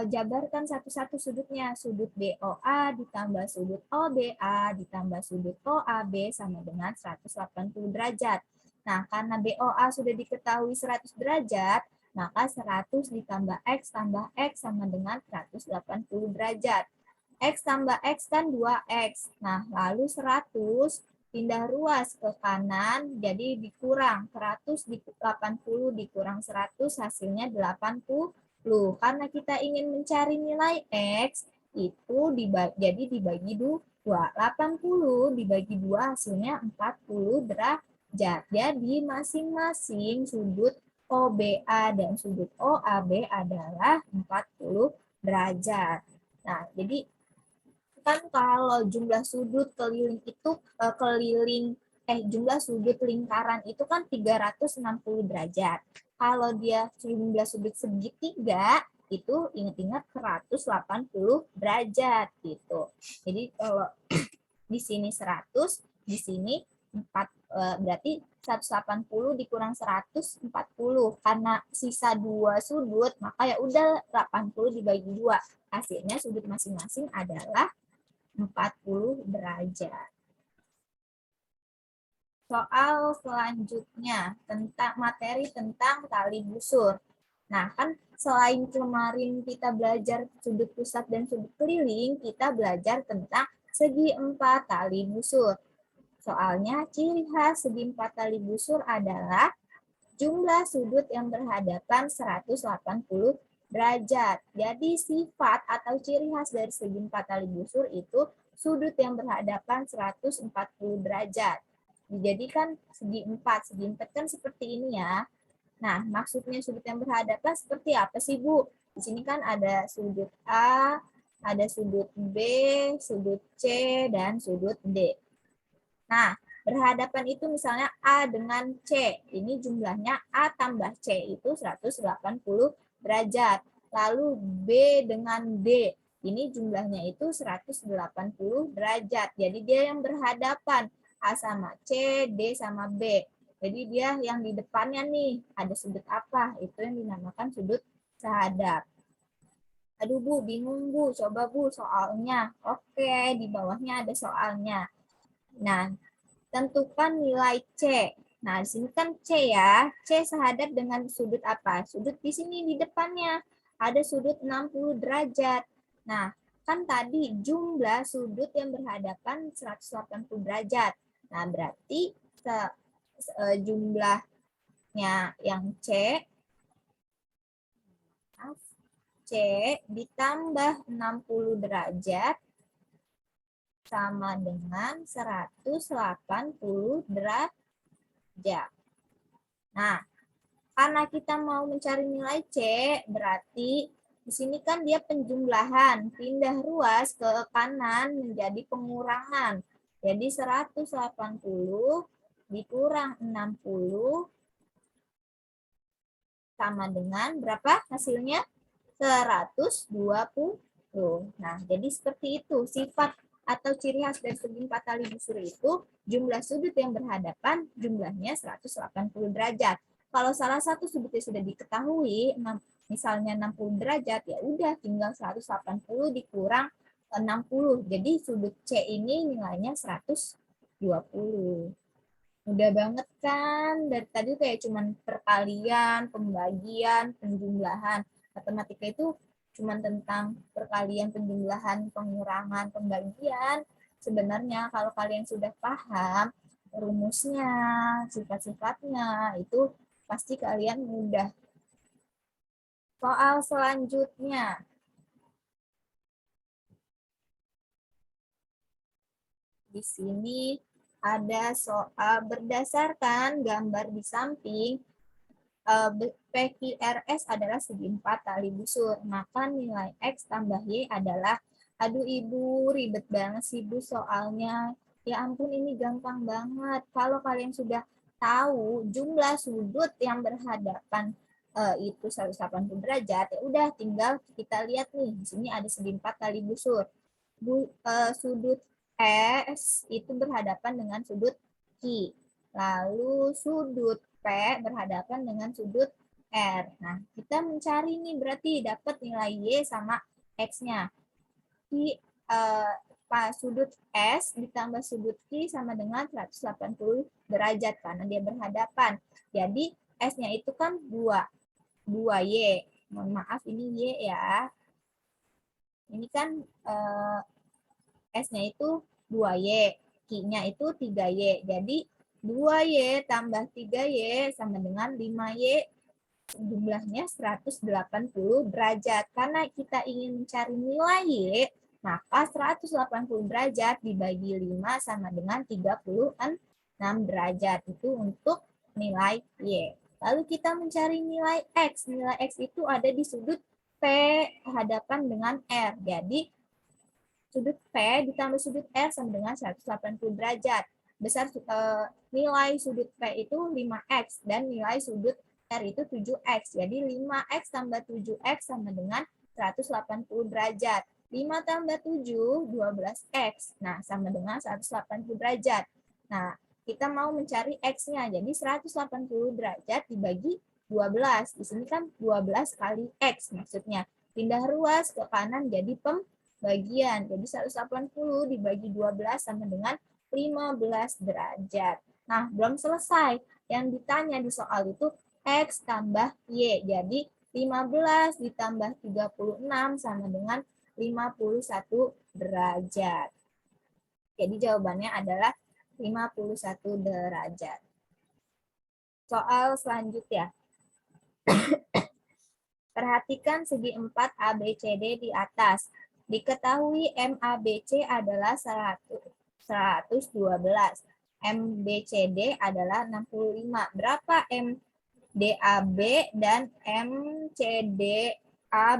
jabarkan satu-satu sudutnya. Sudut BOA ditambah sudut OBA ditambah sudut OAB sama dengan 180 derajat. Nah, karena BOA sudah diketahui 100 derajat, maka 100 ditambah X tambah X sama dengan 180 derajat. X tambah X kan 2X. Nah, lalu 100 pindah ruas ke kanan, jadi dikurang 180 dikurang 100 hasilnya 80. Karena kita ingin mencari nilai X, itu jadi dibagi 2. 80 dibagi 2 hasilnya 40 derajat. Jadi masing-masing sudut OBA dan sudut OAB adalah 40 derajat. Nah, jadi kan kalau jumlah sudut keliling itu jumlah sudut lingkaran itu kan 360 derajat. Kalau dia jumlah sudut segitiga itu ingat-ingat 180 derajat gitu. Jadi kalau di sini 100, di sini 4 berarti 180 dikurang 140 karena sisa 2 sudut, maka ya udah 80 dibagi 2. Hasilnya sudut masing-masing adalah 40 derajat. Soal selanjutnya tentang materi tentang tali busur. Nah, kan selain kemarin kita belajar sudut pusat dan sudut keliling, kita belajar tentang segi 4 tali busur. Soalnya ciri khas segi 4 tali busur adalah jumlah sudut yang berhadapan 180 derajat. Jadi sifat atau ciri khas dari segi 4 tali busur itu sudut yang berhadapan 140 derajat. Dijadikan segi 4. Segi 4 kan seperti ini ya. Nah, maksudnya sudut yang berhadapan seperti apa sih, Bu? Di sini kan ada sudut A, ada sudut B, sudut C, dan sudut D. Nah, berhadapan itu misalnya A dengan C. Ini jumlahnya A tambah C itu 180 derajat. Lalu B dengan D. Ini jumlahnya itu 180 derajat. Jadi dia yang berhadapan. A sama C, D sama B. Jadi dia yang di depannya nih. Ada sudut apa? Itu yang dinamakan sudut sehadap. Aduh Bu, bingung Bu. Coba Bu soalnya. Oke, di bawahnya ada soalnya. Nah, tentukan nilai C. Nah, di sini kan C ya. C sehadap dengan sudut apa? Sudut di sini di depannya. Ada sudut 60 derajat. Nah, kan tadi jumlah sudut yang berhadapan 180 derajat. Nah, berarti jumlahnya yang C ditambah 60 derajat sama dengan 180 derajat. Nah, karena kita mau mencari nilai C, berarti di sini kan dia penjumlahan, pindah ruas ke kanan menjadi pengurangan. Jadi 180 dikurang 60 sama dengan berapa hasilnya? 120. Nah, jadi seperti itu sifat atau ciri khas dari segi 4 tali busur itu jumlah sudut yang berhadapan jumlahnya 180 derajat. Kalau salah satu sudutnya sudah diketahui, misalnya 60 derajat, ya udah tinggal 180 dikurang 60. Jadi sudut C ini nilainya 120. Mudah banget kan? Dari tadi kayak cuman perkalian, pembagian, penjumlahan. Matematika itu cuma tentang perkalian, penjumlahan, pengurangan, pembagian. Sebenarnya kalau kalian sudah paham rumusnya, sifat-sifatnya, itu pasti kalian mudah. Soal selanjutnya. Di sini ada soal berdasarkan gambar di samping. PQRS adalah segi 4 tali busur, maka nilai X tambah Y adalah, aduh Ibu, ribet banget sih Bu soalnya. Ya ampun, ini gampang banget. Kalau kalian sudah tahu jumlah sudut yang berhadapan itu 180 derajat, ya udah tinggal kita lihat nih, di sini ada segi 4 tali busur. Sudut S itu berhadapan dengan sudut Q. Lalu sudut P berhadapan dengan sudut R. Nah, kita mencari nih berarti dapat nilai Y sama X-nya. Sudut S ditambah sudut Q sama dengan 180 derajat karena dia berhadapan. Jadi S-nya itu kan 2Y. Mohon maaf ini Y ya. Ini kan S-nya itu 2Y. Q-nya itu 3Y. Jadi 2Y tambah 3Y sama dengan 5Y, jumlahnya 180 derajat. Karena kita ingin mencari nilai Y, maka 180 derajat dibagi 5 sama dengan 36 derajat. Itu untuk nilai Y. Lalu kita mencari nilai X. Nilai X itu ada di sudut P hadapan dengan R. Jadi sudut P ditambah sudut R sama dengan 180 derajat. Besar nilai sudut P itu 5X dan nilai sudut R itu 7X. Jadi 5X tambah 7X sama dengan 180 derajat. 5 tambah 7, 12X. Nah, sama dengan 180 derajat. Nah, kita mau mencari X-nya. Jadi 180 derajat dibagi 12. Di sini kan 12 kali X maksudnya. Pindah ruas ke kanan jadi pembagian. Jadi 180 dibagi 12 sama dengan 15 derajat. Nah, belum selesai. Yang ditanya di soal itu X tambah Y. Jadi 15 ditambah 36 sama dengan 51 derajat. Jadi jawabannya adalah 51 derajat. Soal selanjutnya. Perhatikan segi 4 ABCD di atas. Diketahui MABC adalah 112. MBCD adalah 65. Berapa MDAB dan MCDA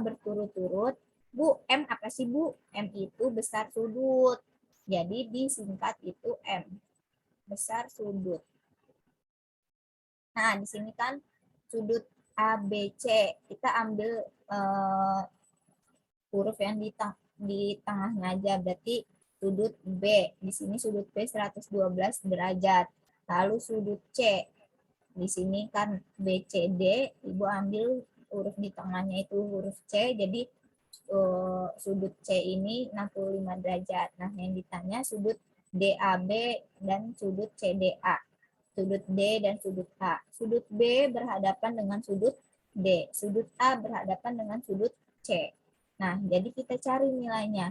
berturut-turut? Bu, M apa sih Bu? M itu besar sudut. Jadi disingkat itu M. Besar sudut. Nah, di sini kan sudut ABC. Kita ambil huruf yang di tengahnya aja. Berarti sudut B. Di sini sudut B 112 derajat. Lalu sudut C. Di sini kan BCD. Ibu ambil huruf di tengahnya itu huruf C. Jadi sudut C ini 65 derajat. Nah, yang ditanya sudut DAB dan sudut CDA. Sudut D dan sudut A. Sudut B berhadapan dengan sudut D. Sudut A berhadapan dengan sudut C. Nah, jadi kita cari nilainya.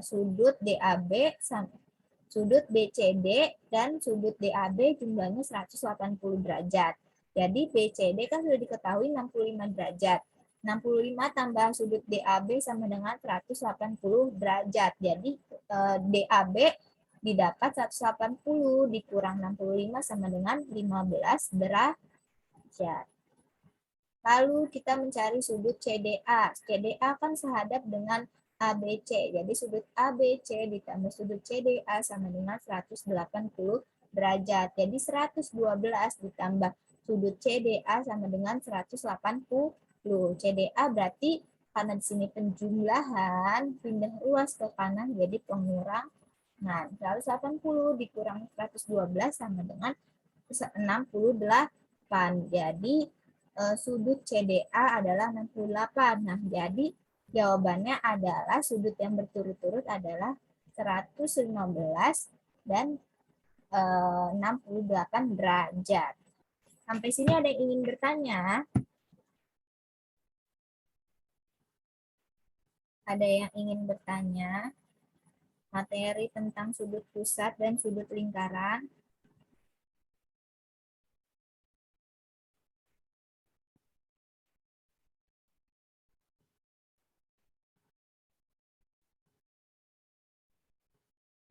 Sudut DAB sama sudut BCD dan sudut DAB jumlahnya 180 derajat. Jadi BCD kan sudah diketahui 65 derajat. 65 tambah sudut DAB sama dengan 180 derajat. Jadi DAB didapat 180 dikurang 65 sama dengan 15 derajat. Lalu kita mencari sudut CDA. CDA kan sehadap dengan ABC. Jadi sudut ABC ditambah sudut CDA sama dengan 180 derajat. Jadi 112 ditambah sudut CDA sama dengan 180. CDA berarti karena di sini penjumlahan, pindah ruas ke kanan jadi pengurang. Nah, 180 dikurang 112 sama dengan 68. Jadi sudut CDA adalah 68. Nah, jadi jawabannya adalah sudut yang berturut-turut adalah 115 dan 68 derajat. Sampai sini ada yang ingin bertanya? Ada yang ingin bertanya? Materi tentang sudut pusat dan sudut lingkaran.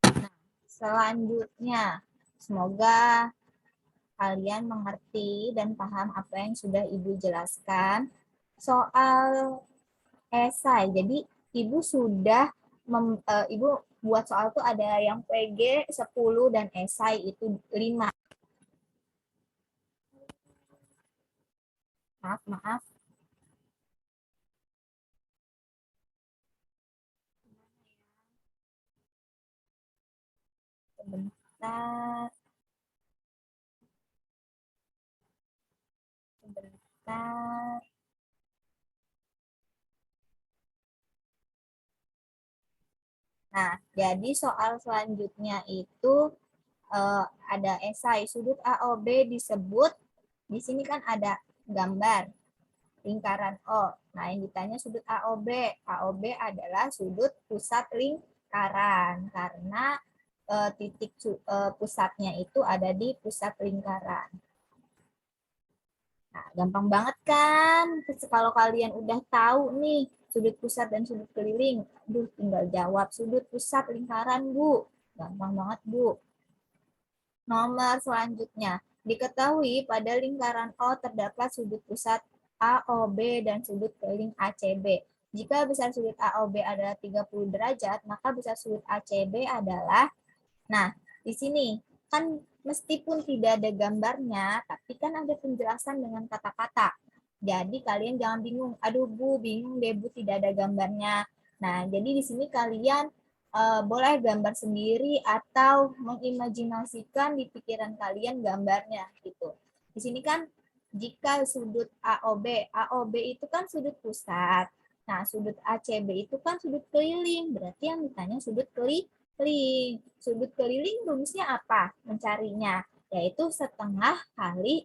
Nah, selanjutnya, semoga kalian mengerti dan paham apa yang sudah Ibu jelaskan. Soal esai, jadi Ibu sudah Ibu buat soal tuh ada yang PG 10 dan esai itu 5. Maaf. Sebentar. Nah, jadi soal selanjutnya itu ada esai sudut AOB disebut, di sini kan ada gambar lingkaran O. Nah, yang ditanya sudut AOB. AOB adalah sudut pusat lingkaran karena titik pusatnya itu ada di pusat lingkaran. Nah, gampang banget kan? Kalau kalian udah tahu nih sudut pusat dan sudut keliling, tinggal jawab sudut pusat lingkaran, Bu. Gampang banget, Bu. Nomor selanjutnya, diketahui pada lingkaran O terdapat sudut pusat AOB dan sudut keliling ACB. Jika besar sudut AOB adalah 30 derajat, maka besar sudut ACB adalah, nah, di sini kan meskipun tidak ada gambarnya, tapi kan ada penjelasan dengan kata-kata. Jadi kalian jangan bingung, aduh Bu, bingung deh Bu, tidak ada gambarnya. Nah, jadi di sini kalian boleh gambar sendiri atau mengimajinasikan di pikiran kalian gambarnya gitu. Di sini kan jika sudut AOB itu kan sudut pusat. Nah, sudut ACB itu kan sudut keliling, berarti yang ditanya sudut keliling. Sudut keliling rumusnya apa? Mencarinya, yaitu setengah kali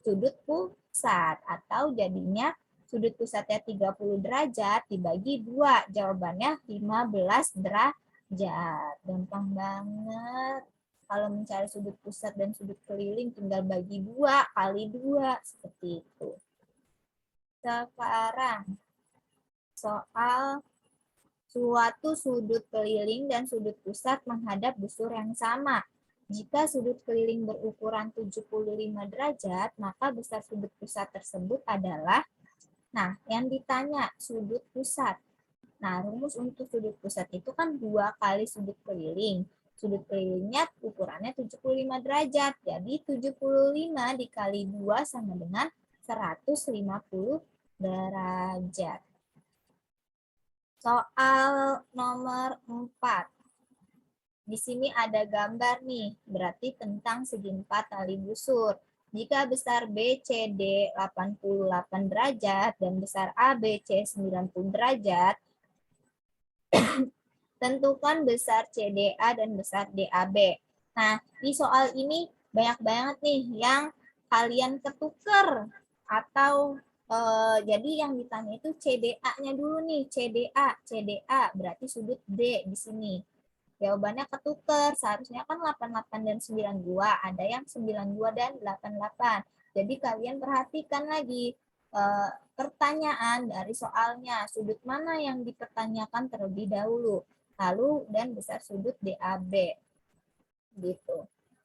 sudut pusat, atau jadinya sudut pusatnya 30 derajat dibagi 2. Jawabannya 15 derajat. Gampang banget. Kalau mencari sudut pusat dan sudut keliling tinggal bagi 2 kali 2. Seperti itu. Sekarang soal suatu sudut keliling dan sudut pusat menghadap busur yang sama. Jika sudut keliling berukuran 75 derajat, maka besar sudut pusat tersebut adalah, nah, yang ditanya sudut pusat. Nah, rumus untuk sudut pusat itu kan 2 kali sudut keliling. Sudut kelilingnya ukurannya 75 derajat. Jadi 75 dikali 2 sama dengan 150 derajat. Soal nomor 4. Di sini ada gambar nih, berarti tentang segi 4 tali busur. Jika besar BCD 88 derajat dan besar ABC 90 derajat, tentukan besar CDA dan besar DAB. Nah, di soal ini banyak banget nih yang kalian ketuker atau jadi yang ditanya itu CDA-nya dulu nih, CDA berarti sudut D di sini. Jawabannya ketuker, seharusnya kan 88 dan 92, ada yang 92 dan 88. Jadi kalian perhatikan lagi pertanyaan dari soalnya, sudut mana yang dipertanyakan terlebih dahulu, lalu dan besar sudut DAB. Gitu.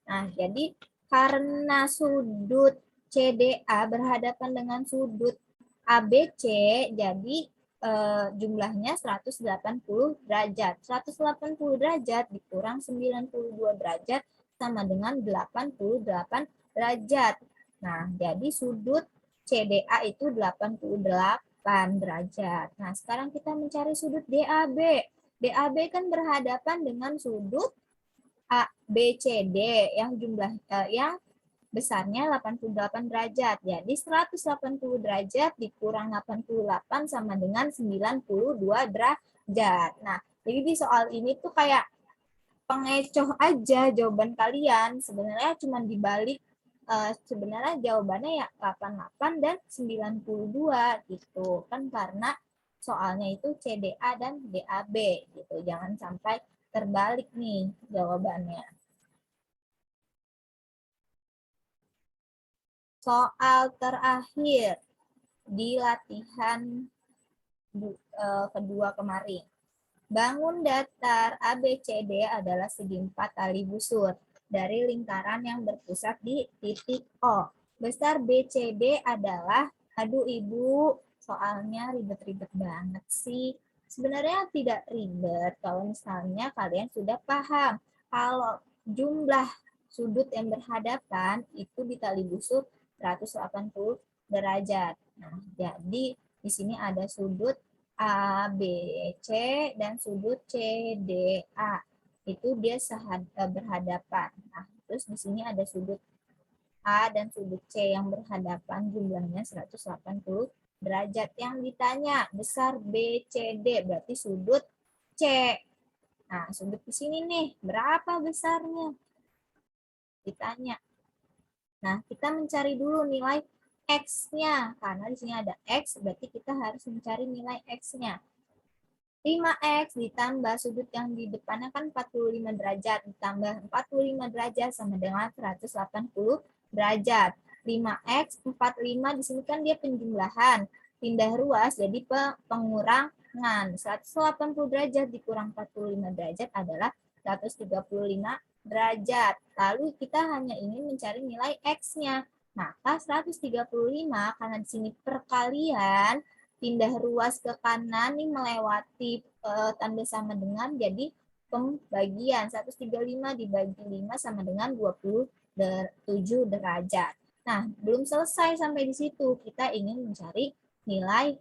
Nah, jadi karena sudut CDA berhadapan dengan sudut ABC, jadi jumlahnya 180 derajat. 180 derajat dikurang 92 derajat sama dengan 88 derajat. Nah, jadi sudut CDA itu 88 derajat. Nah, sekarang kita mencari sudut DAB. DAB kan berhadapan dengan sudut ABCD yang yang besarnya 88 derajat. Jadi 180 derajat dikurang 88 sama dengan 92 derajat. Nah, jadi di soal ini tuh kayak pengecoh aja jawaban kalian. Sebenarnya cuma dibalik, sebenarnya jawabannya ya 88 dan 92 gitu. Kan karena soalnya itu CDA dan DAB gitu. Jangan sampai terbalik nih jawabannya. Soal terakhir di latihan kedua kemarin. Bangun datar ABCD adalah segi 4 tali busur dari lingkaran yang berpusat di titik O. Besar BCD adalah, aduh Ibu, soalnya ribet-ribet banget sih. Sebenarnya tidak ribet kalau misalnya kalian sudah paham. Kalau jumlah sudut yang berhadapan itu di tali busur 180 derajat. Nah, jadi di sini ada sudut ABC dan sudut CDA. Itu dia berhadapan. Nah, terus di sini ada sudut A dan sudut C yang berhadapan, jumlahnya 180 derajat. Yang ditanya besar BCD, berarti sudut C. Nah, sudut di sini nih, berapa besarnya? Ditanya. Nah, kita mencari dulu nilai X-nya. Karena di sini ada X, berarti kita harus mencari nilai X-nya. 5X ditambah sudut yang di depannya kan 45 derajat, ditambah 45 derajat sama dengan 180 derajat. 5X, 45 di sini kan dia penjumlahan, pindah ruas jadi pengurangan. 180 derajat dikurang 45 derajat adalah 135 derajat. Lalu kita hanya ingin mencari nilai X-nya. Maka 135 karena di sini perkalian, pindah ruas ke kanan nih melewati tanda sama dengan jadi pembagian 135 dibagi 5 sama dengan 27 derajat. Nah, belum selesai sampai di situ. Kita ingin mencari nilai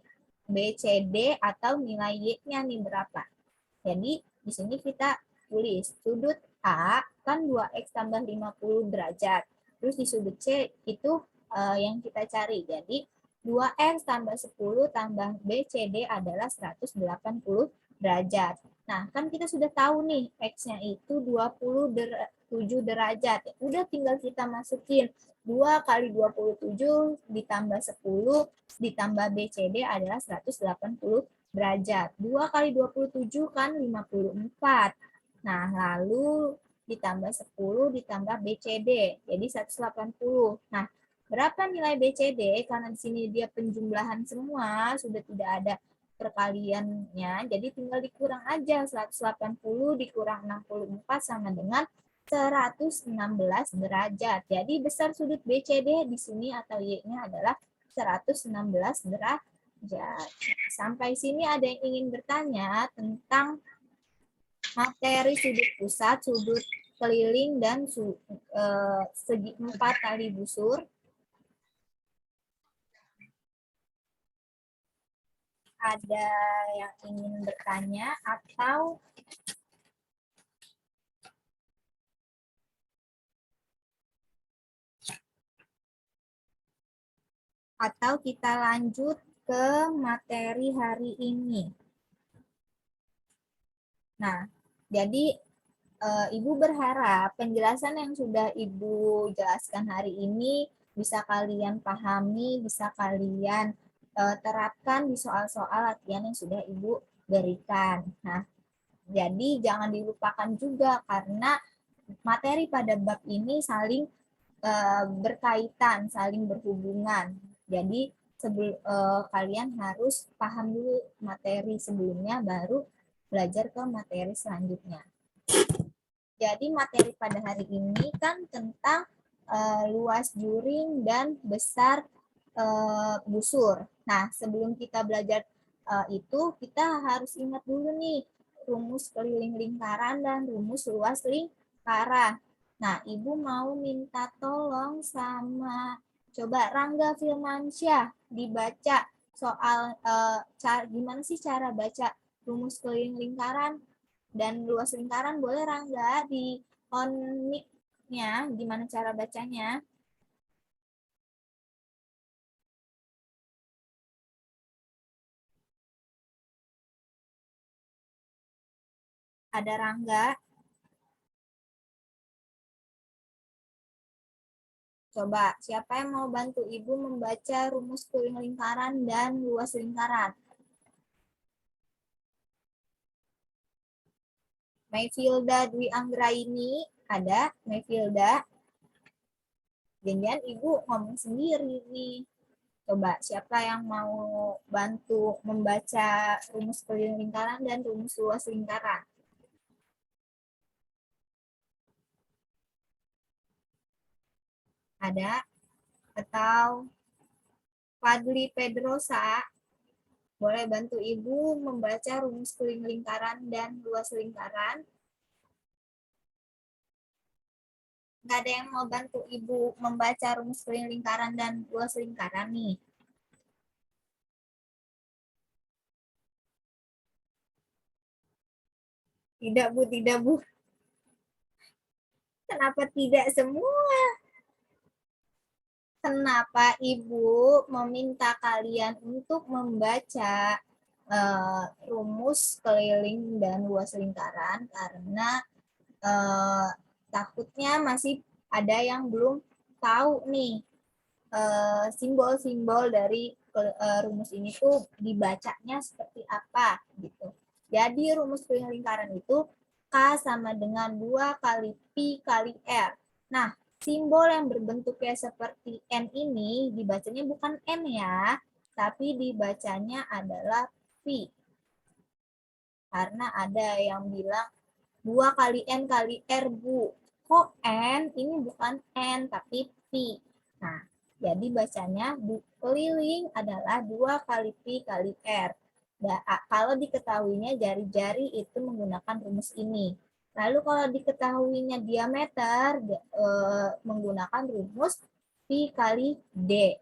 BCD atau nilai Y-nya nih berapa. Jadi, di sini kita tulis sudut A kan 2X tambah 50 derajat. Terus di sudut C itu yang kita cari. Jadi, 2X tambah 10 tambah BCD adalah 180 derajat. Nah, kan kita sudah tahu nih, X-nya itu 27 derajat. Udah tinggal kita masukin 2 kali 27 ditambah 10 ditambah BCD adalah 180 derajat. 2 kali 27 kan 54. Nah, lalu ditambah 10 ditambah BCD, jadi 180. Nah, berapa nilai BCD? Karena di sini dia penjumlahan semua, sudah tidak ada perkaliannya, jadi tinggal dikurang aja. 180 dikurang 64 sama dengan 116 derajat. Jadi besar sudut BCD di sini atau Y-nya adalah 116 derajat. Sampai sini ada yang ingin bertanya tentang materi sudut pusat, sudut keliling, dan segi 4 tali busur. Ada yang ingin bertanya atau kita lanjut ke materi hari ini. Nah, jadi Ibu berharap penjelasan yang sudah Ibu jelaskan hari ini bisa kalian pahami, bisa kalian terapkan di soal-soal latihan yang sudah Ibu berikan. Nah, jadi jangan dilupakan juga karena materi pada bab ini saling berkaitan, saling berhubungan. Jadi kalian harus paham dulu materi sebelumnya baru belajar ke materi selanjutnya. Jadi materi pada hari ini kan tentang luas juring dan besar busur. Nah, sebelum kita belajar itu, kita harus ingat dulu nih rumus keliling lingkaran dan rumus luas lingkaran. Nah, Ibu mau minta tolong sama coba Rangga Firmansyah dibaca soal gimana sih cara baca rumus keliling lingkaran dan luas lingkaran. Boleh Rangga di on mic-nya gimana cara bacanya? Ada Rangga? Coba, siapa yang mau bantu Ibu membaca rumus keliling lingkaran dan luas lingkaran? Mayfilda Dwi Anggraini, ada Mayfilda? Jangan Ibu ngomong sendiri nih. Coba, siapa yang mau bantu membaca rumus keliling lingkaran dan rumus luas lingkaran? Ada? Atau Fadli Pedrosa, boleh bantu Ibu membaca rumus keliling lingkaran dan luas lingkaran? Nggak ada yang mau bantu Ibu membaca rumus keliling lingkaran dan luas lingkaran nih? Tidak, Bu. Tidak, Bu. Kenapa tidak semua? Kenapa Ibu meminta kalian untuk membaca rumus keliling dan luas lingkaran? Karena takutnya masih ada yang belum tahu nih simbol-simbol dari rumus ini tuh dibacanya seperti apa gitu. Jadi rumus keliling lingkaran itu K sama dengan 2 kali Pi kali R. Nah, simbol yang berbentuknya seperti N ini dibacanya bukan N ya, tapi dibacanya adalah Pi. Karena ada yang bilang 2 kali N kali R, Bu. Kok N? Ini bukan N, tapi Pi. Nah, jadi bacanya keliling adalah 2 kali Pi kali R. Kalau diketahuinya jari-jari itu menggunakan rumus ini. Lalu kalau diketahuinya diameter, menggunakan rumus Pi kali D.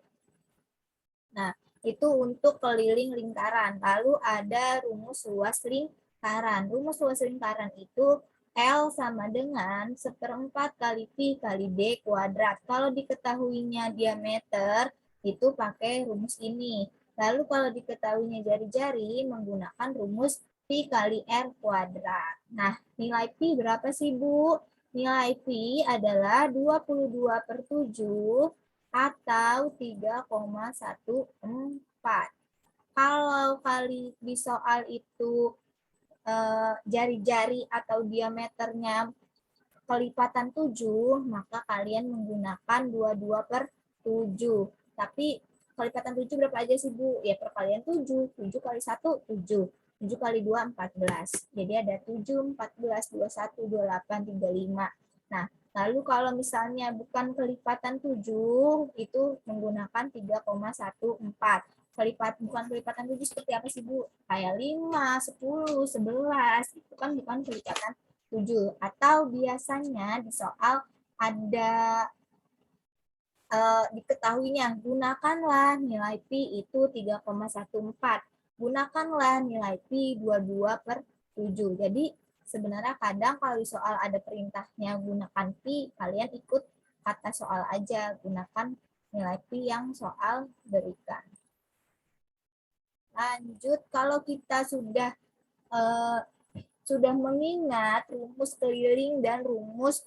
Nah, itu untuk keliling lingkaran. Lalu ada rumus luas lingkaran. Rumus luas lingkaran itu L sama dengan 1/4 kali Pi kali D kuadrat. Kalau diketahuinya diameter, itu pakai rumus ini. Lalu kalau diketahuinya jari-jari, menggunakan rumus Pi kali R kuadrat. Nah, nilai Pi berapa sih, Bu? Nilai Pi adalah 22/7 atau 3,14. Kalau kali di soal itu jari-jari atau diameternya kelipatan 7, maka kalian menggunakan 22/7. Tapi kelipatan 7 berapa aja sih, Bu? Ya perkalian 7. 7 kali 1, 7. 7 kali 2, 14. Jadi ada 7, 14, 21, 28, 35. Nah, lalu kalau misalnya bukan kelipatan 7, itu menggunakan 3,14. Bukan kelipatan 7 seperti apa sih, Bu? Kayak 5, 10, 11. Itu kan bukan kelipatan 7. Atau biasanya di soal ada diketahuinya, gunakanlah nilai Pi itu 3,14. Gunakanlah nilai Pi 22/7. Jadi sebenarnya kadang kalau di soal ada perintahnya gunakan Pi, kalian ikut kata soal aja, gunakan nilai Pi yang soal berikan. Lanjut, kalau kita sudah mengingat rumus keliling dan rumus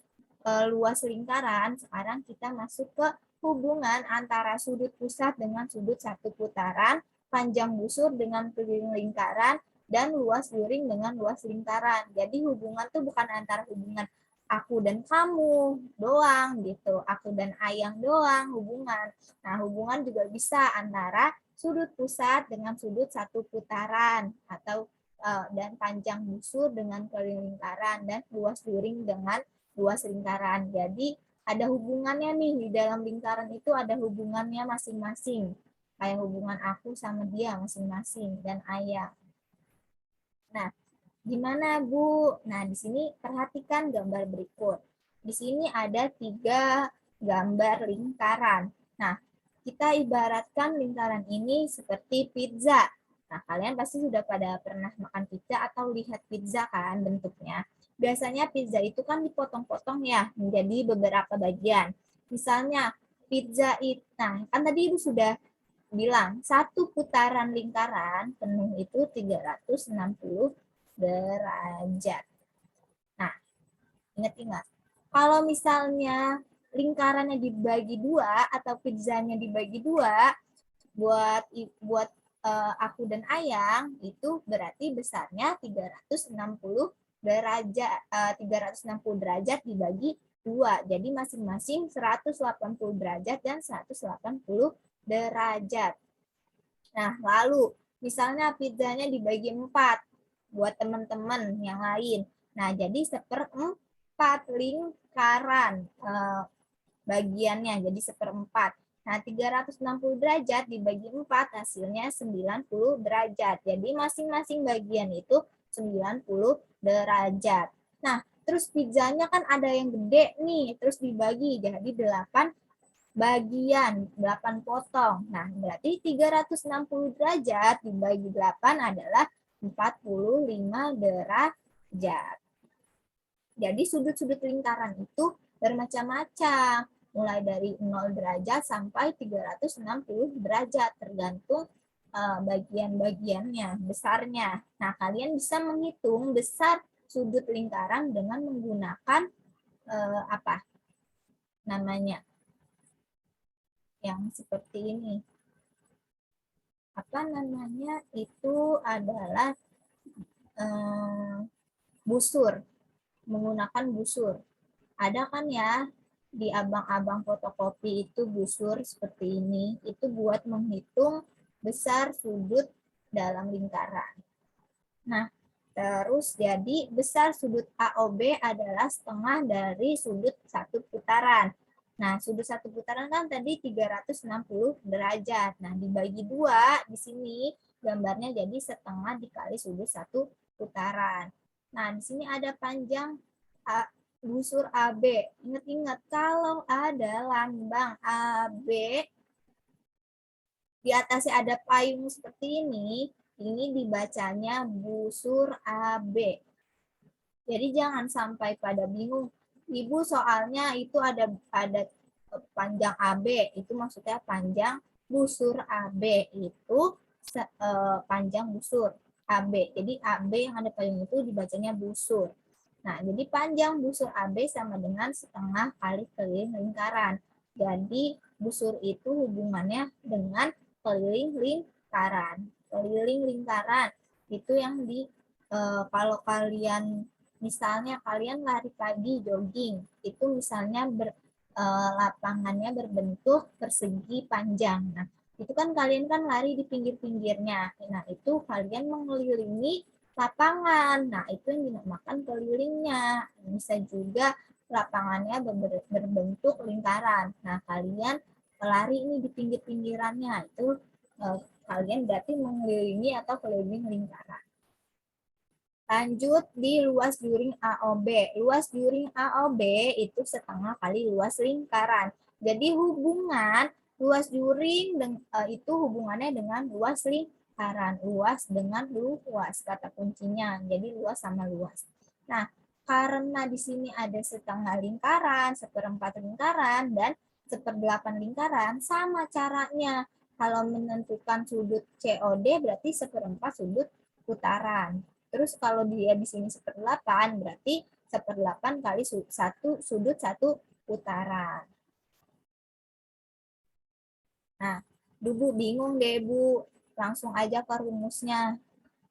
luas lingkaran, sekarang kita masuk ke hubungan antara sudut pusat dengan sudut satu putaran, panjang busur dengan keliling lingkaran, dan luas luring dengan luas lingkaran. Jadi hubungan itu bukan antara hubungan aku dan kamu doang gitu, aku dan Ayang doang hubungan. Nah, hubungan juga bisa antara sudut pusat dengan sudut satu putaran, atau dan panjang busur dengan keliling lingkaran, dan luas luring dengan luas lingkaran. Jadi ada hubungannya nih, di dalam lingkaran itu ada hubungannya masing-masing. Kayak hubungan aku sama dia masing-masing dan Ayah. Nah, gimana, Bu? Nah, di sini perhatikan gambar berikut. Di sini ada 3 gambar lingkaran. Nah, kita ibaratkan lingkaran ini seperti pizza. Nah, kalian pasti sudah pada pernah makan pizza atau lihat pizza kan bentuknya. Biasanya pizza itu kan dipotong-potong ya menjadi beberapa bagian. Misalnya pizza itu, nah kan tadi Ibu sudah bilang satu putaran lingkaran penuh itu 360 derajat. Nah, ingat-ingat. Kalau misalnya lingkarannya dibagi 2 atau pizzanya dibagi 2, buat aku dan Ayang itu berarti besarnya 360 derajat, 360 derajat dibagi 2. Jadi masing-masing 180 derajat dan 180 derajat. Nah, lalu misalnya pizzanya dibagi 4 buat teman-teman yang lain. Nah, jadi 1/4 lingkaran bagiannya, jadi 1/4. Nah, 360 derajat dibagi 4 hasilnya 90 derajat. Jadi masing-masing bagian itu 90 derajat. Nah, terus pizzanya kan ada yang gede nih, terus dibagi jadi 8 bagian, 8 potong. Nah, berarti 360 derajat dibagi 8 adalah 45 derajat. Jadi sudut-sudut lingkaran itu bermacam-macam, mulai dari 0 derajat sampai 360 derajat, tergantung bagian-bagiannya, besarnya. Nah, kalian bisa menghitung besar sudut lingkaran dengan menggunakan apa namanya? Yang seperti ini. Apa namanya? Itu adalah busur, menggunakan busur. Ada kan ya di abang-abang fotokopi itu busur seperti ini, itu buat menghitung besar sudut dalam lingkaran. Nah, terus jadi besar sudut AOB adalah setengah dari sudut satu putaran. Nah, sudut satu putaran kan tadi 360 derajat. Nah, dibagi dua di sini gambarnya jadi setengah dikali sudut satu putaran. Nah, di sini ada panjang busur AB. Ingat-ingat kalau ada lambang AB di atasnya ada payung seperti ini dibacanya busur AB. Jadi jangan sampai pada bingung. Ibu soalnya itu ada panjang AB, itu maksudnya panjang busur AB itu panjang busur AB. Jadi AB yang ada payung itu dibacanya busur. Nah, jadi panjang busur AB sama dengan setengah kali keliling lingkaran. Jadi busur itu hubungannya dengan keliling lingkaran. Keliling lingkaran itu yang kalau kalian misalnya kalian lari pagi jogging, itu misalnya lapangannya berbentuk persegi panjang. Nah, itu kan kalian kan lari di pinggir-pinggirnya. Nah, itu kalian mengelilingi lapangan. Nah, itu yang dinamakan kelilingnya. Bisa juga lapangannya berbentuk lingkaran. Nah, kalian lari ini di pinggir-pinggirannya. Itu kalian berarti mengelilingi atau keliling lingkaran. Lanjut di luas juring AOB. Luas juring AOB itu setengah kali luas lingkaran. Jadi hubungan luas juring itu hubungannya dengan luas lingkaran. Luas dengan luas, kata kuncinya. Jadi luas sama luas. Nah, karena di sini ada setengah lingkaran, seperempat lingkaran, dan seperdelapan lingkaran, sama caranya. Kalau menentukan sudut COD berarti seperempat sudut putaran. Terus kalau dia di sini 1/8 berarti 1/8 kali sudut satu putaran. Nah, Bu bingung deh Bu, langsung aja ke rumusnya.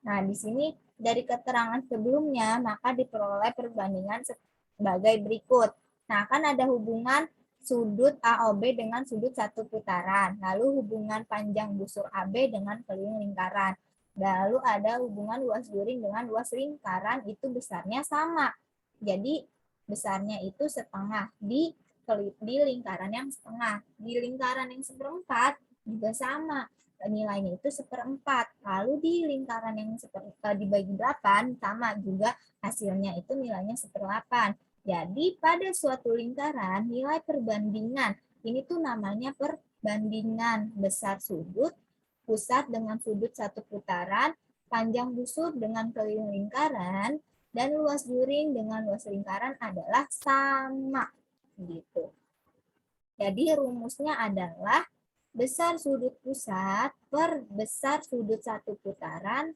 Nah, di sini dari keterangan sebelumnya maka diperoleh perbandingan sebagai berikut. Nah, kan ada hubungan sudut AOB dengan sudut satu putaran. Lalu hubungan panjang busur AB dengan keliling lingkaran. Lalu ada hubungan luas juring dengan luas lingkaran itu besarnya sama. Jadi besarnya itu setengah di lingkaran yang setengah. Di lingkaran yang seperempat juga sama. Nilainya itu 1/4. Lalu di lingkaran yang dibagi 8 sama juga hasilnya itu nilainya 1/8. Jadi pada suatu lingkaran nilai perbandingan ini tuh namanya perbandingan besar sudut pusat dengan sudut satu putaran, panjang busur dengan keliling lingkaran, dan luas juring dengan luas lingkaran adalah sama. Gitu. Jadi rumusnya adalah besar sudut pusat per besar sudut satu putaran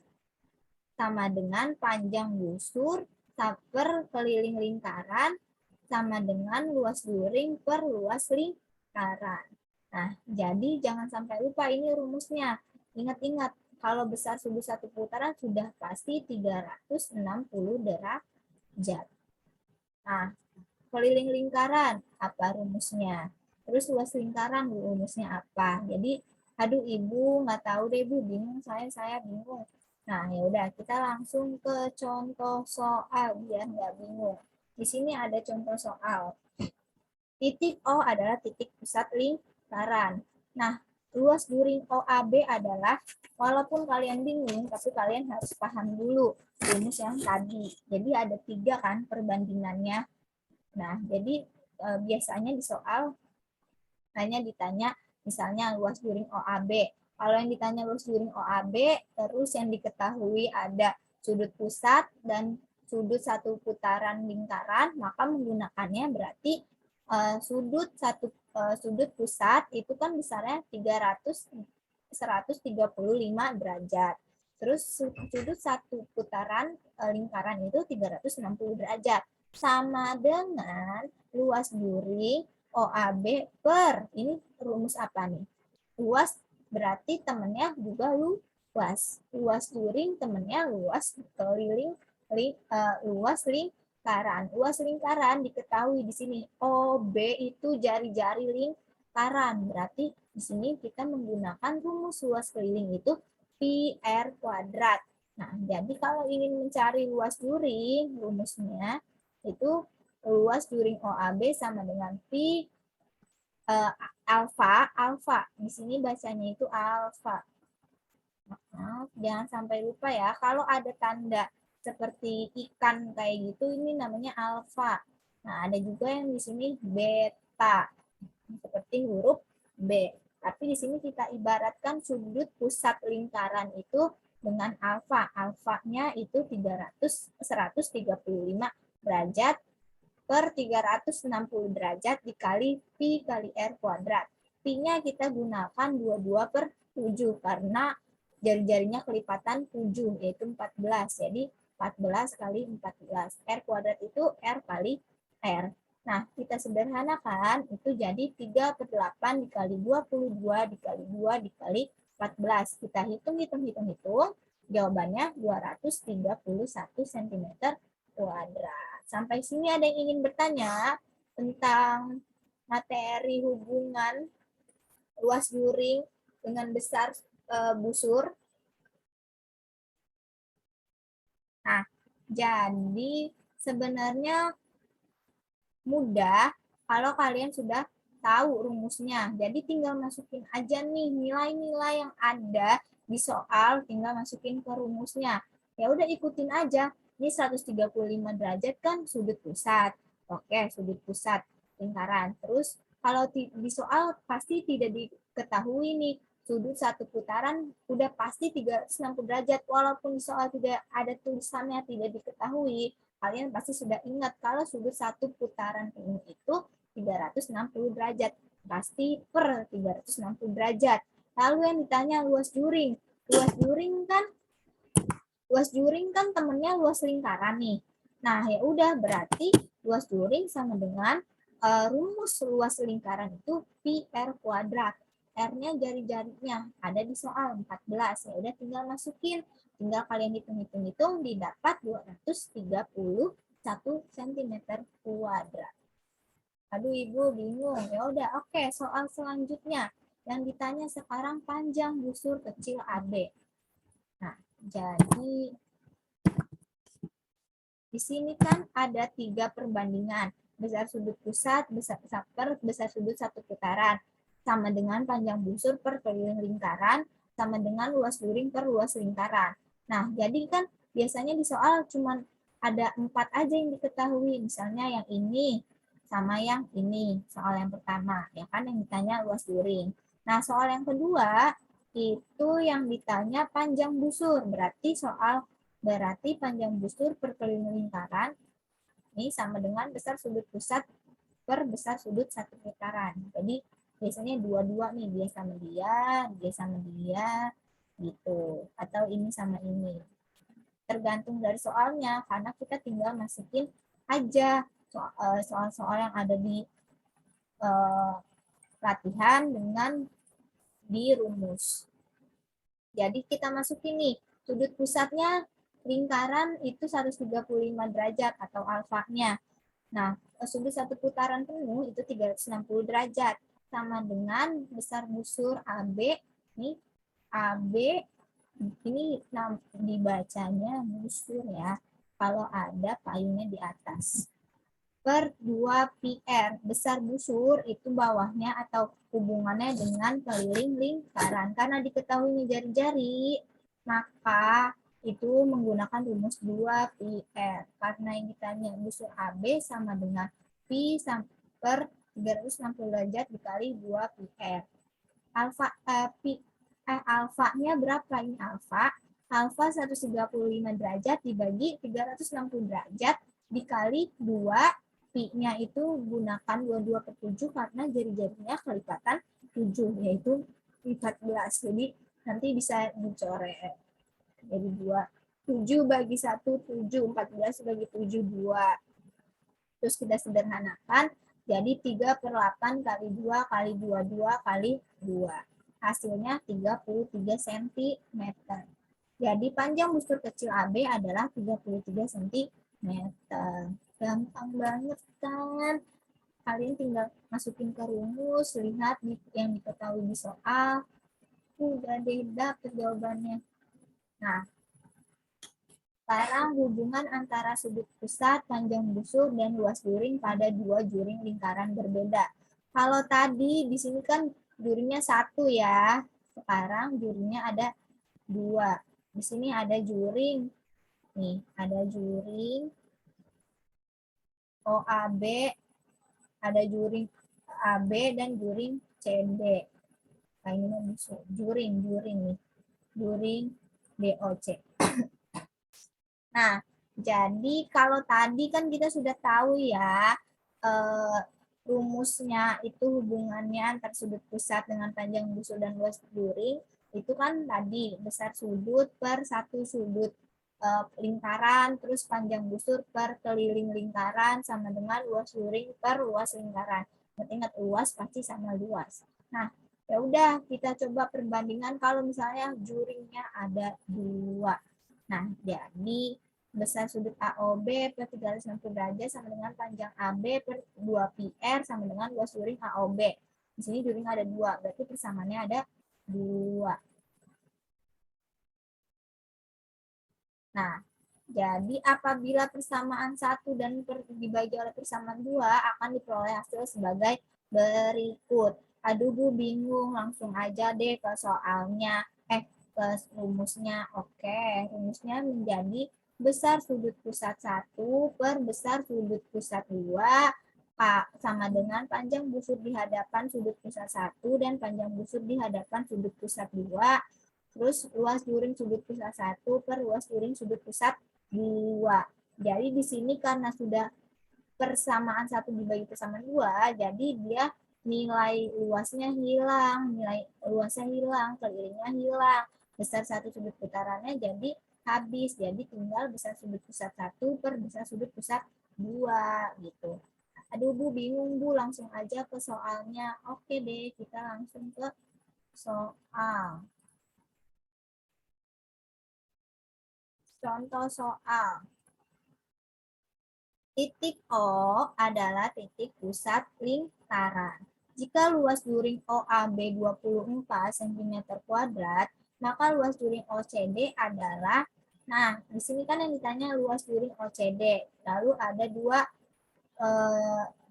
sama dengan panjang busur per keliling lingkaran sama dengan luas juring per luas lingkaran. Nah, jadi jangan sampai lupa ini rumusnya. Ingat-ingat, kalau besar sudut satu putaran sudah pasti 360 derajat. Nah, keliling lingkaran, apa rumusnya? Terus luas lingkaran, rumusnya apa? Jadi, aduh Ibu, nggak tahu deh Bu, bingung saya bingung. Nah, ya udah kita langsung ke contoh soal biar nggak bingung. Di sini ada contoh soal. Titik O adalah titik pusat lingkaran. Nah, luas juring OAB adalah, walaupun kalian bingung, tapi kalian harus paham dulu rumus yang tadi. Jadi ada 3 kan perbandingannya. Nah, jadi biasanya di soal hanya ditanya misalnya luas juring OAB. Kalau yang ditanya luas juring OAB, terus yang diketahui ada sudut pusat dan sudut satu putaran lingkaran, maka menggunakannya berarti sudut pusat itu kan besarnya 135 derajat. Terus sudut satu putaran lingkaran itu 360 derajat. Sama dengan luas juring OAB per, ini rumus apa nih? Luas berarti temennya juga luas. Luas during temennya luas keliling luas lingkaran. Luas lingkaran diketahui di sini OB itu jari-jari lingkaran. Berarti di sini kita menggunakan rumus luas keliling itu pi r kuadrat. Nah, jadi kalau ingin mencari luas during, rumusnya itu luas during OAB sama dengan pi alfa. Di sini bacanya itu alfa. Maaf, jangan sampai lupa ya. Kalau ada tanda seperti ikan kayak gitu, ini namanya alfa. Nah, ada juga yang di sini beta, seperti huruf B. Tapi di sini kita ibaratkan sudut pusat lingkaran itu dengan alfa. Alfanya itu 135 derajat per 360 derajat dikali pi kali r kuadrat. Pi-nya kita gunakan 22/7 karena jari-jarinya kelipatan 7, yaitu 14. Jadi 14 kali 14. R kuadrat itu R kali R. Nah, kita sederhanakan, itu jadi 3/8 dikali 22 dikali 2 dikali 14. Kita hitung. Jawabannya 231 cm kuadrat. Sampai sini ada yang ingin bertanya tentang materi hubungan luas during dengan besar busur. Nah, jadi sebenarnya mudah kalau kalian sudah tahu rumusnya. Jadi tinggal masukin aja nih nilai-nilai yang ada di soal, tinggal masukin ke rumusnya. Ya udah ikutin aja. Ini 135 derajat kan sudut pusat. Oke, sudut pusat lingkaran. Terus kalau di soal pasti tidak diketahui nih sudut satu putaran udah pasti 360 derajat. Walaupun di soal tidak ada tulisannya tidak diketahui, kalian pasti sudah ingat kalau sudut satu putaran ini itu 360 derajat. Pasti per 360 derajat. Lalu yang ditanya luas during. Luas during kan temennya luas lingkaran nih. Nah, ya udah berarti luas during sama dengan rumus luas lingkaran itu pi r kuadrat. R-nya jari-jarinya ada di soal 14. Ya udah tinggal masukin. Tinggal kalian hitung didapat 231 cm kuadrat. Aduh, Ibu bingung. Ya udah, oke, soal selanjutnya. Yang ditanya sekarang panjang busur kecil AB. Nah, jadi di sini kan ada 3 perbandingan. Besar sudut pusat, besar sudut satu putaran. Sama dengan panjang busur per keliling lingkaran, sama dengan luas during per luas lingkaran. Nah, jadi kan biasanya di soal cuma ada 4 aja yang diketahui. Misalnya yang ini sama yang ini, soal yang pertama. Ya kan yang ditanya luas during. Nah, soal yang kedua itu yang ditanya panjang busur. Berarti panjang busur per keliling lingkaran ini sama dengan besar sudut pusat per besar sudut satu putaran. Jadi biasanya dua-dua nih, dia sama dia, gitu. Atau ini sama ini. Tergantung dari soalnya, karena kita tinggal masukin aja soal-soal yang ada di latihan dengan di rumus. Jadi kita masukin nih, sudut pusatnya lingkaran itu 135 derajat atau alfanya. Nah, sudut satu putaran penuh itu 360 derajat. Sama dengan besar busur AB. Nih, AB ini dibacanya busur ya. Kalau ada payungnya di atas. Per 2 PR. Besar busur itu bawahnya atau hubungannya dengan keliling lingkaran. Karena diketahui jari-jari, maka itu menggunakan rumus 2 PR. Karena yang ditanya busur AB sama dengan Pi per 360 derajat dikali 2 PR. Alfanya berapa ini alfa? Alfa 135 derajat dibagi 360 derajat dikali 2. Pi-nya itu gunakan 22/7 karena jari-jarinya kelipatan 7, yaitu 14. Jadi nanti bisa dicoret. Jadi 7 bagi 1, 7. 14 bagi 7, 2. Terus kita sederhanakan, jadi 3/8 kali 2 kali 2 kali 2. hasilnya 33 cm. Jadi panjang busur kecil AB adalah 33 cm. Gampang banget kan? Kalian tinggal masukin ke rumus, lihat yang diketahui di soal. Udah deh, dapet jawabannya. Nah, sekarang hubungan antara sudut pusat, panjang busur, dan luas juring pada dua juring lingkaran berbeda. Kalau tadi di sini kan juringnya 1 ya. Sekarang juringnya ada 2. Di sini ada juring. Nih, ada juring OAB, ada juring AB dan juring CD. Nah, ini juring nih. Juring DOC. Nah, jadi kalau tadi kan kita sudah tahu ya, rumusnya itu hubungannya antar sudut pusat dengan panjang busur dan luas juring, itu kan tadi besar sudut per satu sudut lingkaran, terus panjang busur per keliling lingkaran sama dengan luas juring per luas lingkaran. Ingat luas pasti sama luas. Nah, ya udah kita coba perbandingan kalau misalnya juringnya ada 2. Nah, jadi besar sudut AOB per 360 derajat sama dengan panjang AB per 2 PR sama dengan luas juring AOB. Di sini juring ada 2, berarti persamaannya ada 2. Nah, jadi apabila persamaan 1 dan dibagi oleh persamaan 2 akan diperoleh hasil sebagai berikut. Aduh, Bu bingung, langsung aja deh ke soalnya, ke rumusnya. Oke, rumusnya menjadi besar sudut pusat 1 per besar sudut pusat 2 sama dengan panjang busur di hadapan sudut pusat 1 dan panjang busur di hadapan sudut pusat 2. Terus luas juring sudut pusat 1 per luas juring sudut pusat 2. Jadi di sini karena sudah persamaan 1 dibagi persamaan 2, jadi dia nilai luasnya hilang, kelilingnya hilang. Besar 1 sudut putarannya jadi habis. Jadi tinggal besar sudut pusat 1 per besar sudut pusat 2 gitu. Aduh, Bu bingung, Bu, langsung aja ke soalnya. Oke deh, kita langsung ke soal. Contoh soal. Titik O adalah titik pusat lingkaran. Jika luas juring OAB 24 cm², maka luas juring OCD adalah, nah di sini kan yang ditanya luas juring OCD, lalu ada dua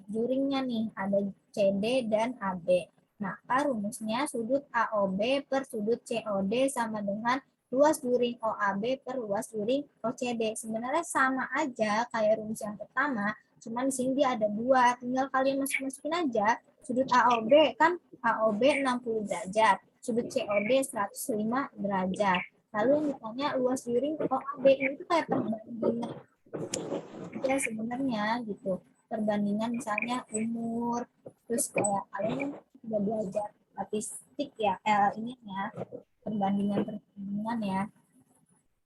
juringnya nih, ada CD dan AB. Maka rumusnya sudut AOB per sudut COD sama dengan luas juring OAB per luas juring OCD. Sebenarnya sama aja kayak rumus yang pertama, cuman di sini dia ada 2. Tinggal kalian masukin aja. Sudut AOB kan AOB 60 derajat, sudut COD 105 derajat. Lalu yang ditanya luas juring OAB itu kayak perbandingan ya sebenarnya gitu. Perbandingan misalnya umur, terus kayak kalian sudah belajar statistik ya, ini ya, perbandingan ya.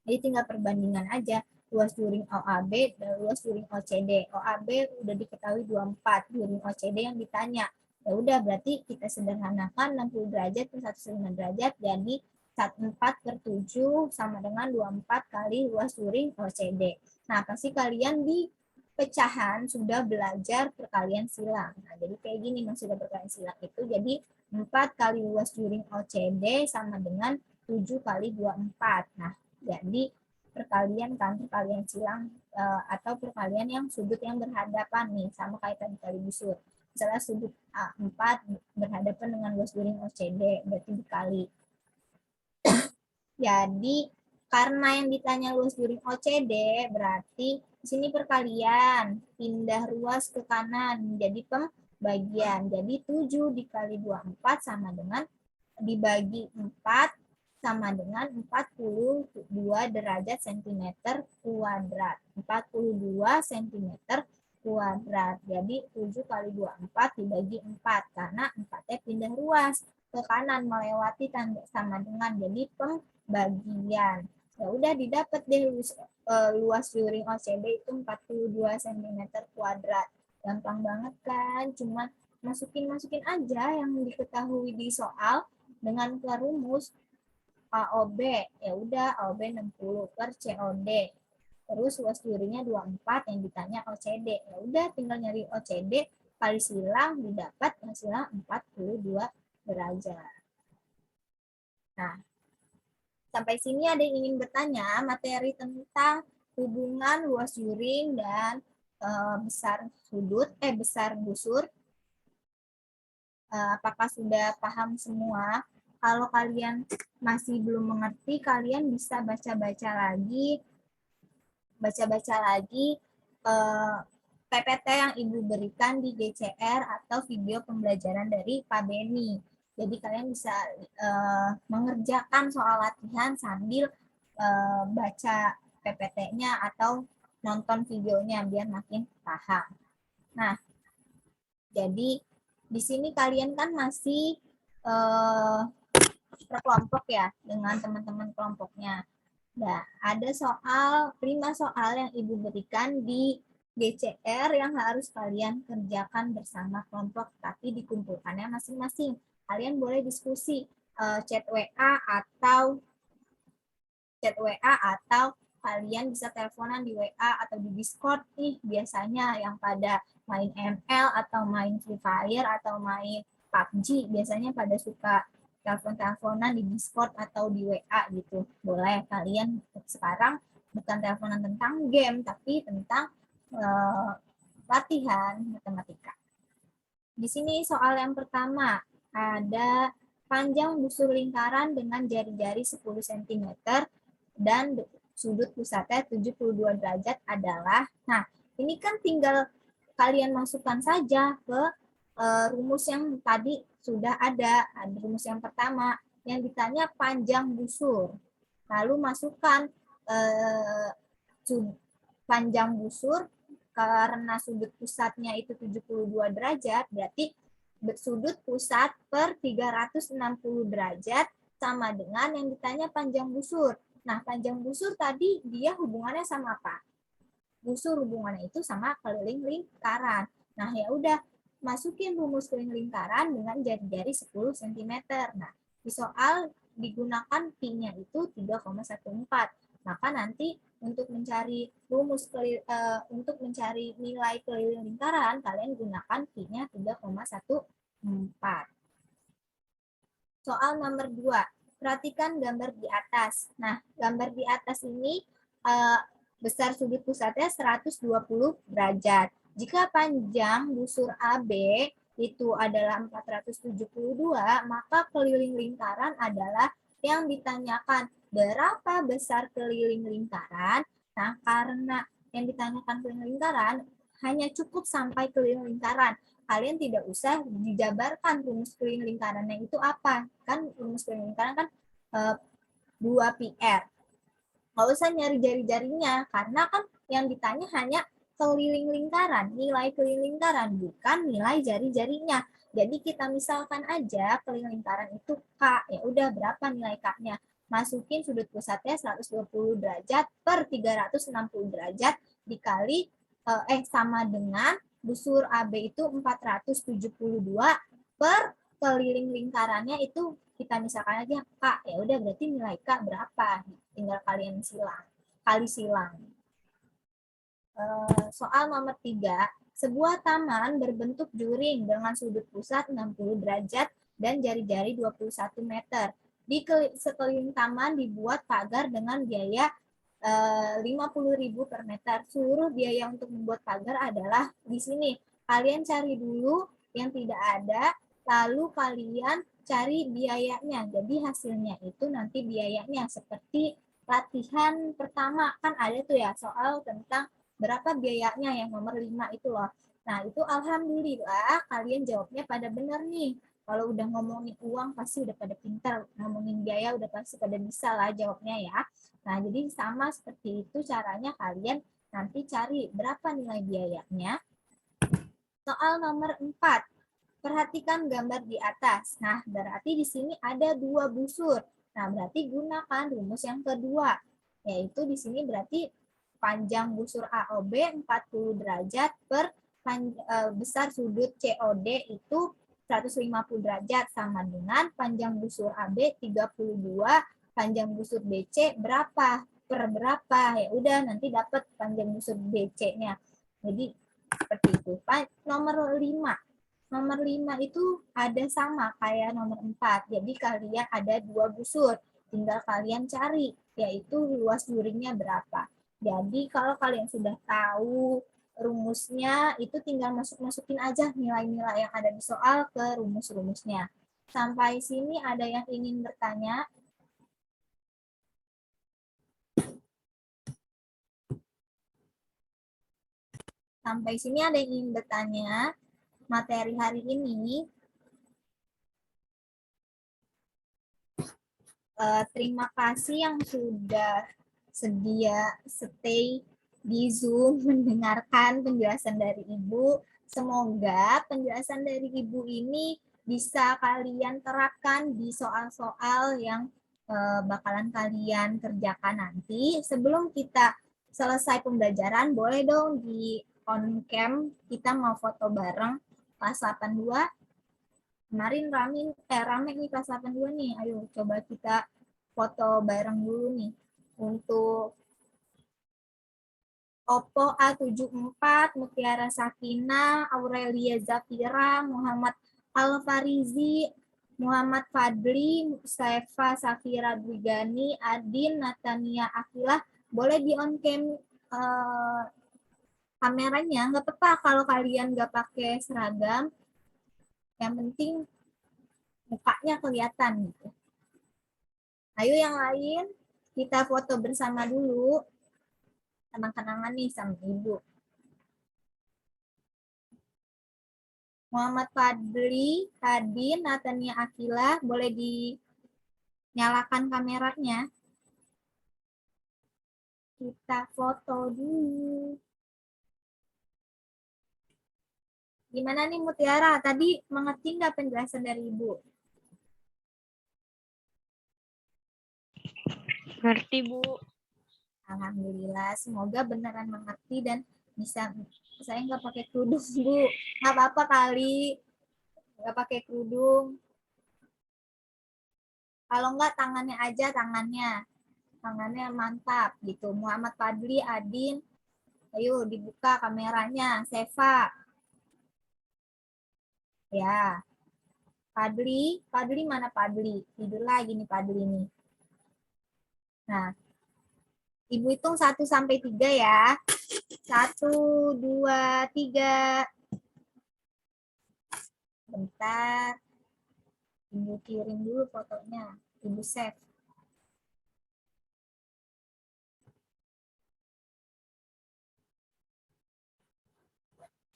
Jadi tinggal perbandingan aja luas juring OAB dan luas juring OCD. OAB udah diketahui 24, juring OCD yang ditanya. Ya udah berarti kita sederhanakan 60 derajat per 105 derajat jadi 4 per 7 sama dengan 24 kali luas juring OCD. Nah, pasti kalian di pecahan sudah belajar perkalian silang. Nah, jadi kayak gini maksudnya perkalian silang itu jadi 4 kali luas juring OCD sama dengan 7 kali 24. Nah, jadi perkalian silang atau perkalian yang sudut yang berhadapan nih sama kayak tadi kali busur. Misalnya sudut A4 berhadapan dengan luas juring OCD berarti dikali. Jadi karena yang ditanya luas juring OCD berarti di sini perkalian pindah ruas ke kanan menjadi pembagian. Jadi 7 dikali 24 sama dengan dibagi 4 sama dengan 42 derajat centimeter kuadrat. 42 centimeter kuadrat. Jadi 7 kali 24 dibagi 4 karena 4-nya pindah ruas ke kanan melewati tanda sama dengan jadi pembagian. Ya udah didapat deh luas juring OCD itu 42 cm kuadrat. Gampang banget kan? Cuma masukin aja yang diketahui di soal. dengan rumus AOB, ya udah AOB 60 per COD. Terus luas jurinya 24 yang ditanya OCD. Ya udah tinggal nyari OCD kali silang didapat hasilnya 42 derajat. Nah, sampai sini ada yang ingin bertanya materi tentang hubungan luas juring dan besar busur. Apakah sudah paham semua? Kalau kalian masih belum mengerti, kalian bisa baca-baca lagi PPT yang Ibu berikan di GCR atau video pembelajaran dari Pak Beni. Jadi kalian bisa mengerjakan soal latihan sambil baca PPT-nya atau nonton videonya biar makin paham. Nah, jadi di sini kalian kan masih berkelompok ya dengan teman-teman kelompoknya. Nah, ada 5 soal yang Ibu berikan di GCR yang harus kalian kerjakan bersama kelompok, tapi dikumpulkannya masing-masing. Kalian boleh diskusi chat WA atau kalian bisa teleponan di WA atau di Discord nih biasanya yang pada main ML atau main Free Fire atau main PUBG biasanya pada suka telepon-teleponan di Discord atau di WA gitu. Boleh kalian sekarang bukan teleponan tentang game tapi tentang latihan matematika. Di sini soal yang pertama ada panjang busur lingkaran dengan jari-jari 10 cm dan sudut pusatnya 72 derajat adalah, nah ini kan tinggal kalian masukkan saja ke rumus yang tadi sudah ada rumus yang pertama, yang ditanya panjang busur. Lalu masukkan panjang busur, karena sudut pusatnya itu 72 derajat, berarti sudut pusat per 360 derajat sama dengan yang ditanya panjang busur. Nah, panjang busur tadi dia hubungannya sama apa? Busur hubungannya itu sama keliling lingkaran. Nah, ya udah masukin rumus keliling lingkaran dengan jari-jari 10 cm. Nah, di soal digunakan pi-nya itu 3,14. Maka nanti untuk mencari untuk mencari nilai keliling lingkaran, kalian gunakan pi-nya 3,14. Soal nomor 2. Perhatikan gambar di atas. Nah, gambar di atas ini besar sudut pusatnya 120 derajat. Jika panjang busur AB itu adalah 472, maka keliling lingkaran adalah yang ditanyakan berapa besar keliling lingkaran. Nah, karena yang ditanyakan keliling lingkaran hanya cukup sampai keliling lingkaran. Kalian tidak usah dijabarkan rumus keliling lingkarannya itu apa. Kan rumus keliling lingkaran kan 2πr. Nggak usah nyari jari-jarinya, karena kan yang ditanya hanya keliling lingkaran, nilai keliling lingkaran, bukan nilai jari-jarinya. Jadi kita misalkan aja keliling lingkaran itu K, ya udah berapa nilai K-nya? Masukin sudut pusatnya 120 derajat per 360 derajat dikali sama dengan busur AB itu 472 per keliling lingkarannya itu kita misalkan aja K, ya udah berarti nilai K berapa? Tinggal kalian kali silang. Soal nomor 3, sebuah taman berbentuk juring dengan sudut pusat 60 derajat dan jari-jari 21 meter. Di sekeliling taman dibuat pagar dengan biaya 50.000 per meter. Seluruh biaya untuk membuat pagar adalah di sini. Kalian cari dulu yang tidak ada, lalu kalian cari biayanya. Jadi hasilnya itu nanti biayanya seperti latihan pertama kan ada tuh ya soal tentang berapa biayanya yang nomor 5 itu loh. Nah, itu alhamdulillah kalian jawabnya pada benar nih. Kalau udah ngomongin uang pasti udah pada pintar, ngomongin biaya udah pasti pada bisa lah jawabnya ya. Nah, jadi sama seperti itu caranya kalian nanti cari berapa nilai biayanya. Soal nomor 4. Perhatikan gambar di atas. Nah, berarti di sini ada 2 busur. Nah, berarti gunakan rumus yang kedua. Yaitu di sini berarti panjang busur AOB 40 derajat per besar sudut COD itu 150 derajat sama dengan panjang busur AB 32, panjang busur BC berapa per berapa. Ya udah nanti dapat panjang busur BC-nya. Jadi seperti itu. Nomor 5. Nomor 5 itu ada sama kayak nomor 4. Jadi kalian ada 2 busur. Tinggal kalian cari, yaitu luas durinya berapa. Jadi kalau kalian sudah tahu rumusnya, itu tinggal masukin aja nilai-nilai yang ada di soal ke rumus-rumusnya. Sampai sini ada yang ingin bertanya? Sampai sini ada yang ingin bertanya? Materi hari ini, terima kasih yang sudah sedia stay di Zoom mendengarkan penjelasan dari Ibu. Semoga penjelasan dari Ibu ini bisa kalian terapkan di soal-soal yang bakalan kalian kerjakan nanti. Sebelum kita selesai pembelajaran, boleh dong di on cam kita mau foto bareng kelas 82. Kemarin rame nih kelas 82 nih. Ayo coba kita foto bareng dulu nih. Untuk Oppo A74, Mutiara Sakina, Aurelia Zafira, Muhammad Alfarizi, Muhammad Fadli, Saifa Safira Dwigani, Adin, Natania Akilah. Boleh di on cam kameranya. Nggak apa-apa kalau kalian nggak pakai seragam. Yang penting mukanya kelihatan gitu. Ayo yang lain, kita foto bersama dulu. Kenang-kenangan nih sama Ibu. Muhammad Fadli, Hadin, Natania Akila, boleh dinyalakan kameranya. Kita foto dulu. Gimana nih Mutiara? Tadi mengerti nggak penjelasan dari Ibu? Ngerti, Bu. Alhamdulillah, semoga beneran mengerti dan bisa. Saya nggak pakai kerudung, Bu. Nggak apa-apa kali. Nggak pakai kerudung. Kalau nggak tangannya aja, tangannya mantap gitu. Muhammad Fadli, Adin, ayo dibuka kameranya. Seva, ya. Fadli mana Fadli? Tidur lagi nih Fadli nih. Nah, Ibu hitung 1 sampai 3 ya. 1, 2, 3. Bentar. Ibu kirim dulu fotonya. Ibu save.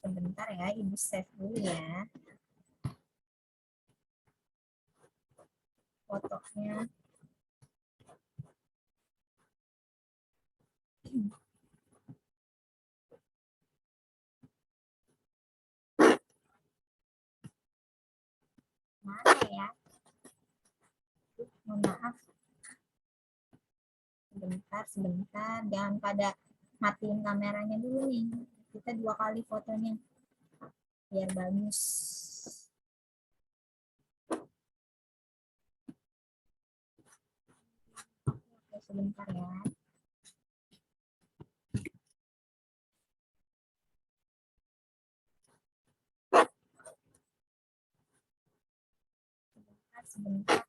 Sebentar ya, Ibu save dulu ya. Fotonya. Mana ya? Mohon maaf. Sebentar. Jangan pada matiin kameranya dulu nih. Kita 2 kali fotonya. Biar bagus. Oke, sebentar ya. Sebentar.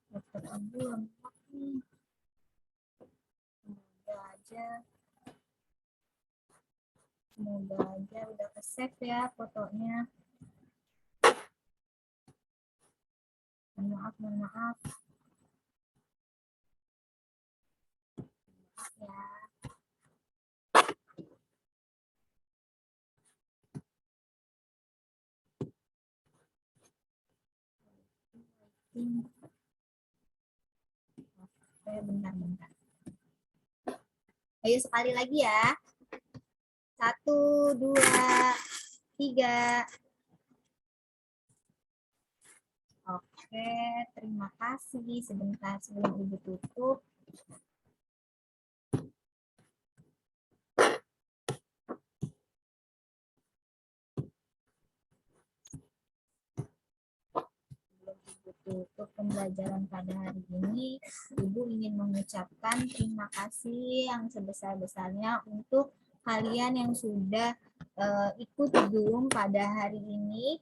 Dokter Abu lengkap nih. Semoga aja udah ke save ya fotonya. Mohon maaf. Ya. Oke, bentar. Ayo sekali lagi ya. 1, 2, 3. Oke, terima kasih. Sebentar sebelum Ibu tutup. tutup pembelajaran pada hari ini, Ibu ingin mengucapkan terima kasih yang sebesar-besarnya untuk kalian yang sudah ikut Zoom pada hari ini.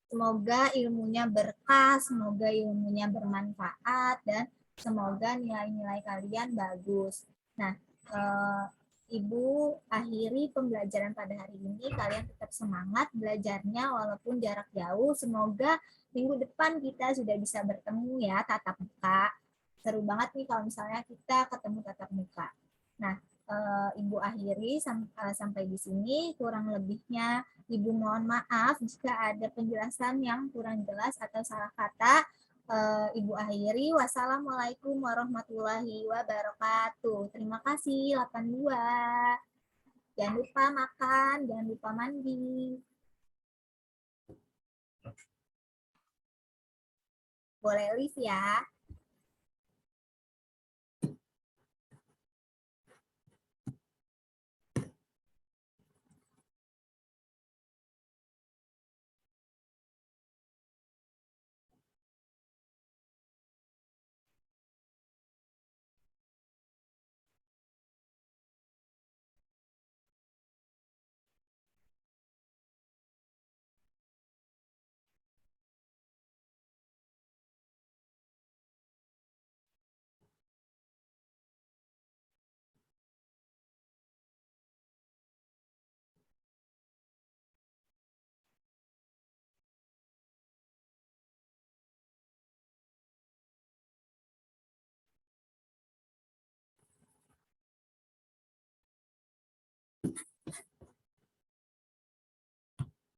Semoga ilmunya berkah, semoga ilmunya bermanfaat, dan semoga nilai-nilai kalian bagus. Nah, Ibu akhiri pembelajaran pada hari ini. Kalian tetap semangat belajarnya walaupun jarak jauh. Semoga minggu depan kita sudah bisa bertemu ya tatap muka. Seru banget nih kalau misalnya kita ketemu tatap muka. Nah, Ibu akhiri sampai di sini. Kurang lebihnya Ibu mohon maaf jika ada penjelasan yang kurang jelas atau salah kata. Ibu akhiri. Wassalamualaikum warahmatullahi wabarakatuh. Terima kasih 82. Jangan lupa makan, jangan lupa mandi. Boleh live ya.